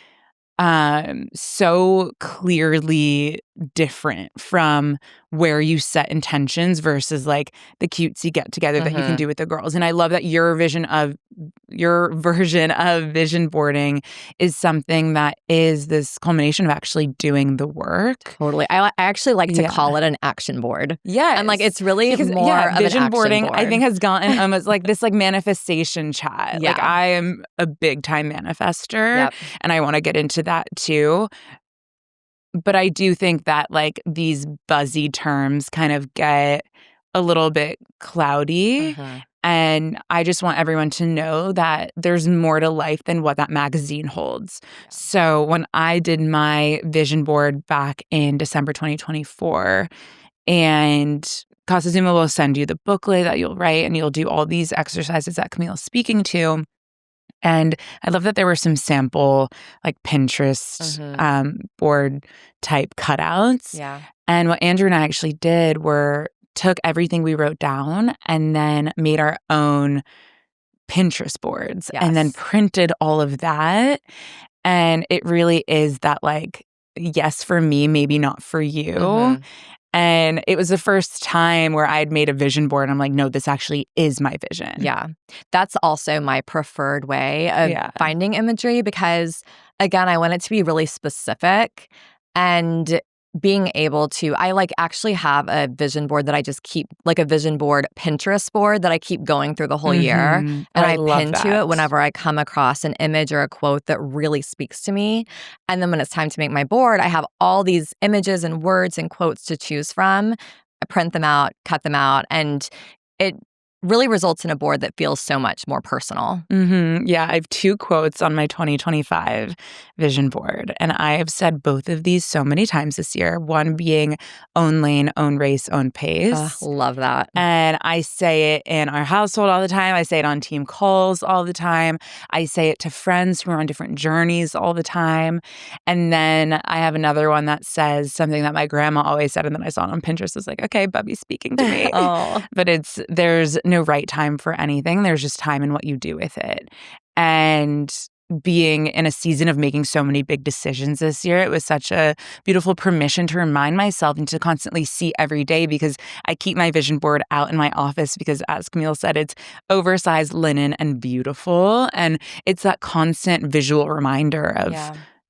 so clearly different from where you set intentions versus like the cutesy get together that you can do with the girls. And I love that your version of vision boarding is something that is this culmination of actually doing the work. Totally. I actually like to call it an action board. Yeah. And like, it's really more of an vision action boarding, board. I think, has gotten almost like this like manifestation chat. Yeah. Like, I am a big time manifester and I want to get into that too. But I do think that like these buzzy terms kind of get a little bit cloudy. And I just want everyone to know that there's more to life than what that magazine holds. So when I did my vision board back in December 2024, and Casa Zuma will send you the booklet that you'll write, and you'll do all these exercises that Camille's speaking to. And I love that there were some sample like Pinterest board type cutouts. Yeah. And what Andrew and I actually did were took everything we wrote down and then made our own Pinterest boards and then printed all of that. And it really is that like, yes, for me, maybe not for you. And it was the first time where I'd made a vision board. And I'm like, no, this actually is my vision. Yeah. That's also my preferred way of finding imagery because, again, I want it to be really specific. And being able to, I like actually have a vision board that I just keep, like a vision board Pinterest board that I keep going through the whole year. Oh, And I I love pin to that. it whenever I come across an image or a quote that really speaks to me. And then when it's time to make my board, I have all these images and words and quotes to choose from. I print them out, cut them out, and it really results in a board that feels so much more personal. Yeah, I have 2 quotes on my 2025 vision board, and I have said both of these so many times this year, one being own lane, own race, own pace. Love that. And I say it in our household all the time. I say it on team calls all the time. I say it to friends who are on different journeys all the time. And then I have another one that says something that my grandma always said, and then I saw it on Pinterest. I was like, okay, Bubby's speaking to me. Oh, But there's no right time for anything. There's just time in what you do with it. And being in a season of making so many big decisions this year, it was such a beautiful permission to remind myself and to constantly see every day, because I keep my vision board out in my office because, as Camille said, it's oversized linen and beautiful. And it's that constant visual reminder of,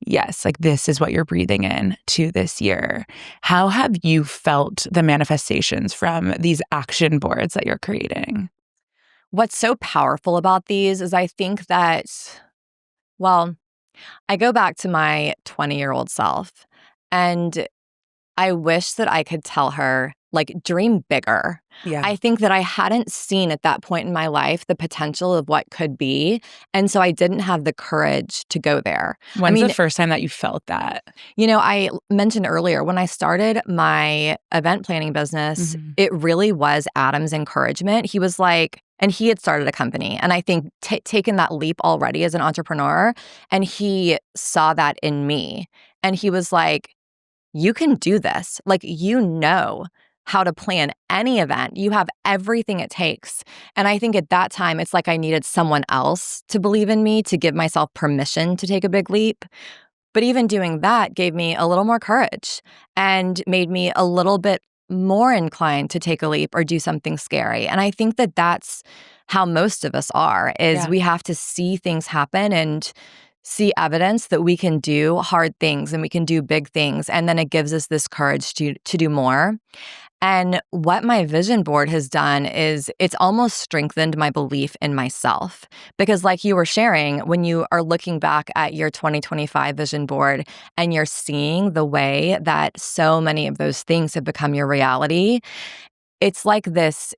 yes, like this is what you're breathing in to this year. How have you felt the manifestations from these action boards that you're creating? What's so powerful about these is I think that, well, I go back to my 20-year-old self, and I wish that I could tell her, like, dream bigger. Yeah. I think that I hadn't seen at that point in my life the potential of what could be, and so I didn't have the courage to go there. When's the first time that you felt that? I mentioned earlier, when I started my event planning business, it really was Adam's encouragement. He was like, and he had started a company, and I think taken that leap already as an entrepreneur, and he saw that in me. And he was like, you can do this. Like, you know how to plan any event. You have everything it takes. And I think at that time, it's like I needed someone else to believe in me, to give myself permission to take a big leap. But even doing that gave me a little more courage and made me a little bit more inclined to take a leap or do something scary. And I think that that's how most of us are, is we have to see things happen and see evidence that we can do hard things and we can do big things. And then it gives us this courage to do more. And what my vision board has done is it's almost strengthened my belief in myself. Because like you were sharing, when you are looking back at your 2025 vision board and you're seeing the way that so many of those things have become your reality, it's like this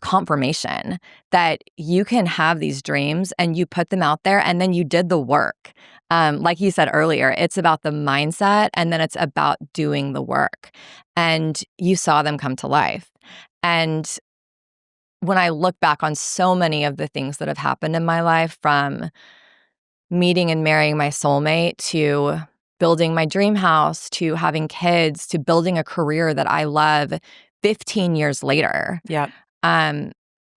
confirmation that you can have these dreams and you put them out there and then you did the work. Like you said earlier, it's about the mindset and then it's about doing the work. And you saw them come to life. And when I look back on so many of the things that have happened in my life, from meeting and marrying my soulmate to building my dream house to having kids to building a career that I love 15 years later.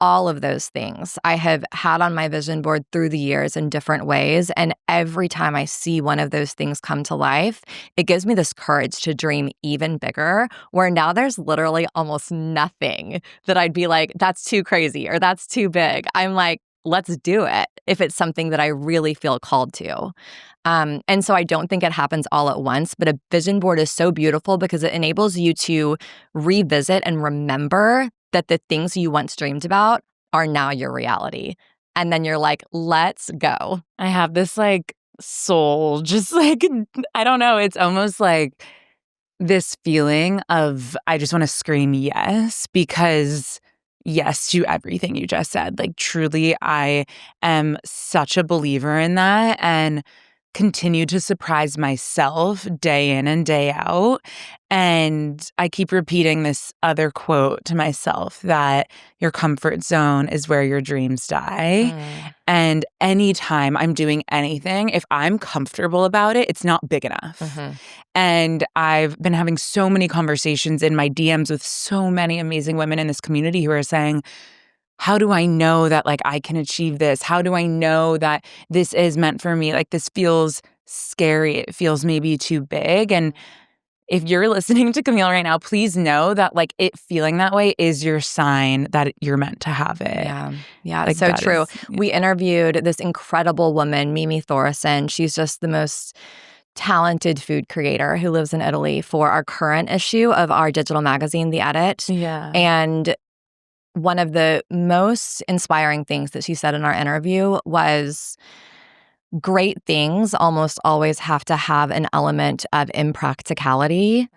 All of those things I have had on my vision board through the years in different ways. And every time I see one of those things come to life, it gives me this courage to dream even bigger, where now there's literally almost nothing that I'd be like, that's too crazy or that's too big. I'm like, let's do it if it's something that I really feel called to. And so I don't think it happens all at once, but a vision board is so beautiful because it enables you to revisit and remember that the things you once dreamed about are now your reality. And then you're like, let's go. I have this like soul, just like, I don't know, it's almost like this feeling of I just want to scream yes, because yes to everything you just said. Like, truly, I am such a believer in that and continue to surprise myself day in and day out. And I keep repeating this other quote to myself, that your comfort zone is where your dreams die. And anytime I'm doing anything, if I'm comfortable about it, it's not big enough. And I've been having so many conversations in my DMs with so many amazing women in this community who are saying, how do I know that like I can achieve this? How do I know that this is meant for me? Like, this feels scary. It feels maybe too big. And if you're listening to Camille right now, please know that like it feeling that way is your sign that you're meant to have it. Yeah, like, so true. We interviewed this incredible woman, Mimi Thoresen. She's just the most talented food creator who lives in Italy for our current issue of our digital magazine, The Edit. Yeah. And one of the most inspiring things that she said in our interview was great things almost always have to have an element of impracticality.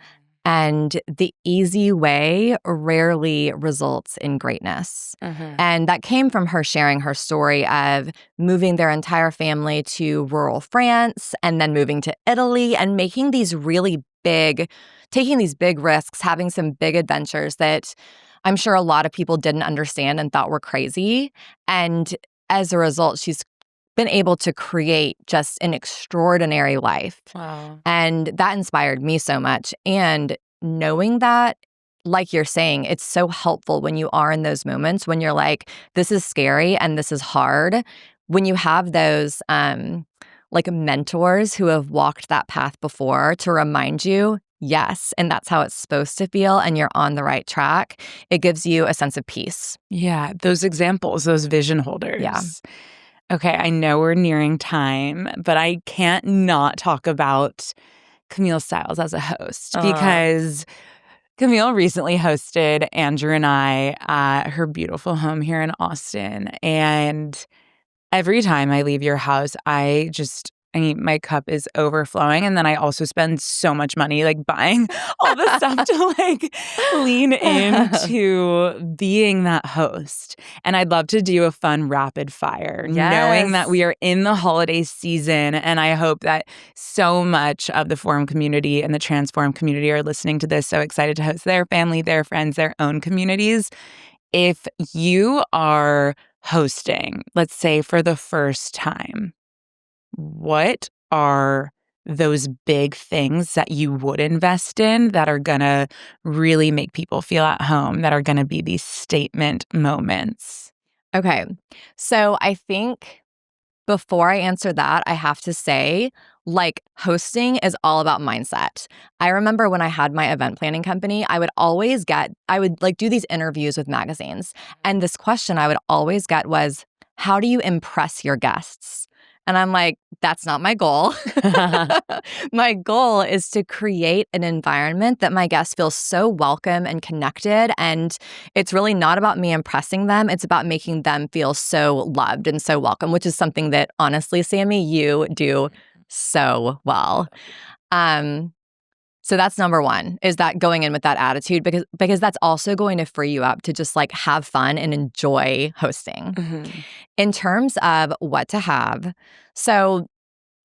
And the easy way rarely results in greatness. And that came from her sharing her story of moving their entire family to rural France and then moving to Italy and making these really big, taking these big risks, having some big adventures that I'm sure a lot of people didn't understand and thought were crazy. And as a result, she's been able to create just an extraordinary life. Wow. And that inspired me so much. And knowing that, like you're saying, it's so helpful when you are in those moments when you're like, this is scary and this is hard. When you have those like mentors who have walked that path before to remind you, yes, and that's how it's supposed to feel, and you're on the right track, it gives you a sense of peace. Yeah, those examples, those vision holders. Yeah. Okay, I know we're nearing time, but I can't not talk about Camille Styles as a host because Camille recently hosted Andrew and I at her beautiful home here in Austin. And every time I leave your house, my cup is overflowing. And then I also spend so much money like buying all the stuff to like lean into being that host. And I'd love to do a fun rapid fire, knowing that we are in the holiday season. And I hope that so much of the Forum community and the Transform community are listening to this, so excited to host their family, their friends, their own communities. If you are hosting, let's say for the first time, what are those big things that you would invest in that are going to really make people feel at home, that are going to be these statement moments? Okay. So I think before I answer that, I have to say, like, hosting is all about mindset. I remember when I had my event planning company, I would like do these interviews with magazines. And this question I would always get was, how do you impress your guests? And I'm like, that's not my goal. My goal is to create an environment that my guests feel so welcome and connected. And it's really not about me impressing them. It's about making them feel so loved and so welcome, which is something that, honestly, Sami, you do so well. So that's number one, is that going in with that attitude, because that's also going to free you up to just like have fun and enjoy hosting. In terms of what to have, so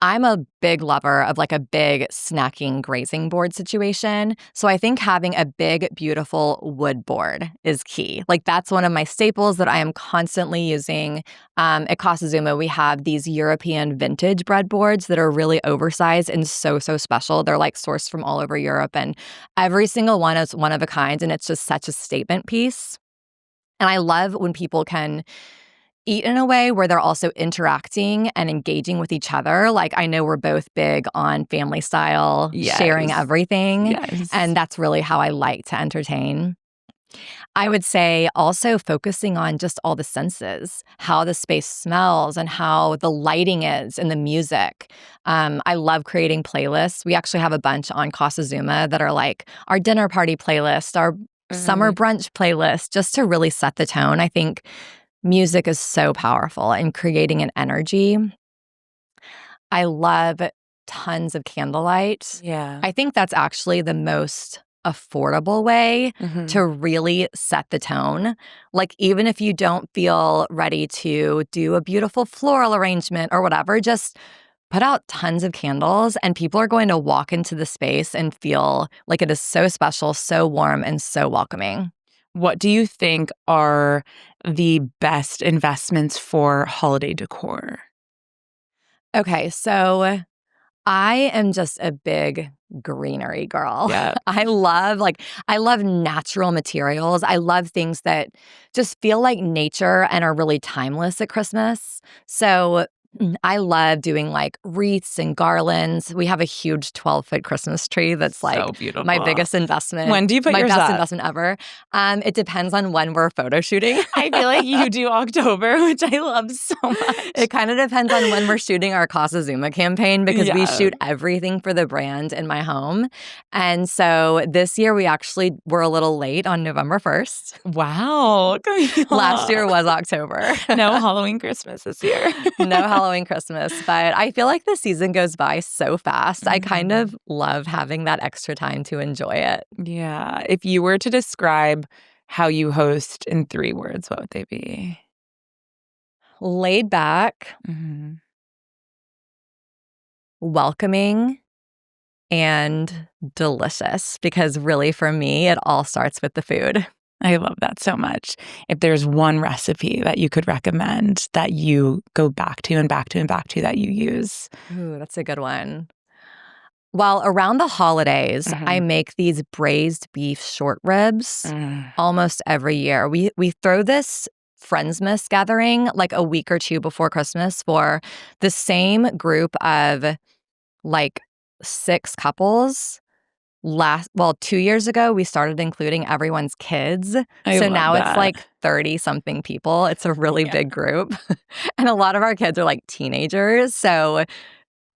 I'm a big lover of like a big snacking grazing board situation. So I think having a big, beautiful wood board is key. Like that's one of my staples that I am constantly using. At Casa Zuma, we have these European vintage breadboards that are really oversized and so, so special. They're like sourced from all over Europe, and every single one is one of a kind, and it's just such a statement piece. And I love when people can eat in a way where they're also interacting and engaging with each other. Like, I know we're both big on family style, sharing everything. And that's really how I like to entertain. I would say also focusing on just all the senses, how the space smells and how the lighting is and the music. I love creating playlists. We actually have a bunch on Casa Zuma that are like our dinner party playlist, our summer brunch playlist, just to really set the tone. I think music is so powerful in creating an energy. I love tons of candlelight. I think that's actually the most affordable way to really set the tone. Like, even if you don't feel ready to do a beautiful floral arrangement or whatever, just put out tons of candles and people are going to walk into the space and feel like it is so special, so warm, and so welcoming. What do you think are the best investments for holiday decor? Okay, so I am just a big greenery girl. I love natural materials. I love things that just feel like nature and are really timeless at Christmas. So I love doing like wreaths and garlands. We have a huge 12-foot Christmas tree that's like So beautiful. my biggest investment. When do you put my yours best up? investment ever. It depends on when we're photo shooting. I feel like you do October, which I love so much. It kind of depends on when we're shooting our Casa Zuma campaign because we Yeah. shoot everything for the brand in my home. And so this year we actually were a little late on November 1st. Wow. Camille. Last year was October. No Halloween Christmas this year. No Halloween Christmas, but I feel like the season goes by so fast. I kind Mhm. of love having that extra time to enjoy it. Yeah. If you were to describe how you host in 3 words, what would they be? Laid back, Mhm. welcoming, and delicious because really for me, it all starts with the food. I love that so much. If there's one recipe that you could recommend that you go back to and back to and back to that you use. Ooh, that's a good one. Well, around the holidays, I Mhm. make these braised beef short ribs Mm. almost every year. We throw this Friendsmas gathering like a week or two before Christmas for the same group of like 6 couples. 2 years ago, we started including everyone's kids. I So love now it's that. like 30-something people. It's a really Yeah. big group. And a lot of our kids are like teenagers. So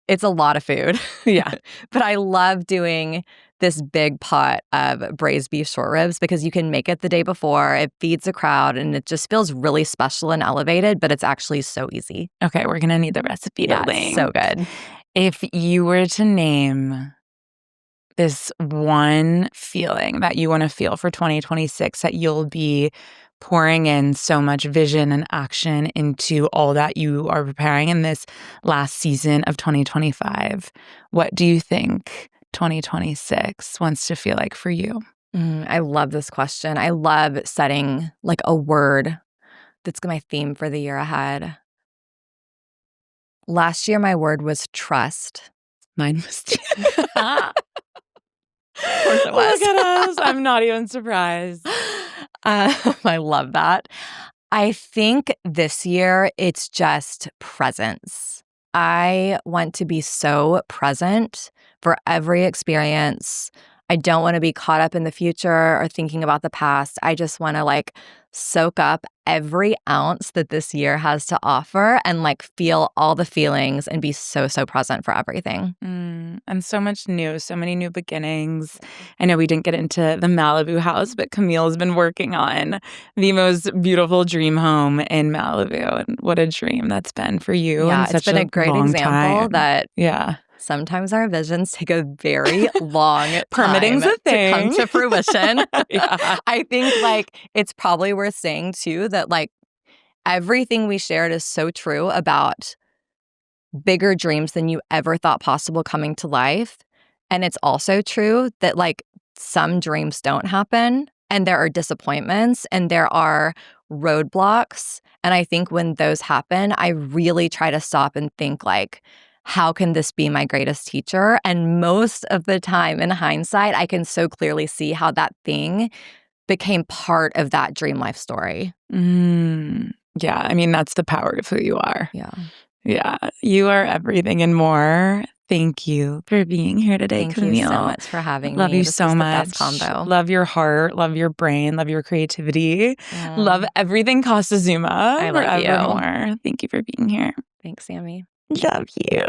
it's a lot of food. Yeah. But I love doing this big pot of braised beef short ribs because you can make it the day before. It feeds a crowd and it just feels really special and elevated, but it's actually so easy. Okay, we're gonna need the recipe to Yeah, link. it's so good. If you were to name this one feeling that you want to feel for 2026 that you'll be pouring in so much vision and action into all that you are preparing in this last season of 2025, what do you think 2026 wants to feel like for you? I love this question. I love setting like a word that's my theme for the year ahead. Last year, my word was trust. Mine was Of course it was. Look at us. I'm not even surprised. I love that. I think this year it's just presence. I want to be so present for every experience. I don't want to be caught up in the future or thinking about the past. I just want to like soak up every ounce that this year has to offer and like feel all the feelings and be so, so present for everything. And so much new, so many new beginnings. I know we didn't get into the Malibu house, but Camille's been working on the most beautiful dream home in Malibu. And what a dream that's been for you. Yeah, in it's such been a great long example time. that Yeah. sometimes our visions take a very long Permitting's time a thing. to come to fruition. Yeah. I think like it's probably worth saying too that like everything we shared is so true about bigger dreams than you ever thought possible coming to life. And it's also true that like some dreams don't happen and there are disappointments and there are roadblocks. And I think when those happen, I really try to stop and think like, how can this be my greatest teacher? And most of the time in hindsight, I can so clearly see how that thing became part of that dream life story. Yeah. I mean, that's the power of who you are. Yeah. Yeah. You are everything and more. Thank you for being here today, Thank Camille. you so much for having Love me. you This so was the much. best combo. Love your heart. Love your brain. Love your creativity. Yeah. Love everything Casa Zuma. I love you. Forevermore. Thank you for being here. Thanks, Sami. Love you.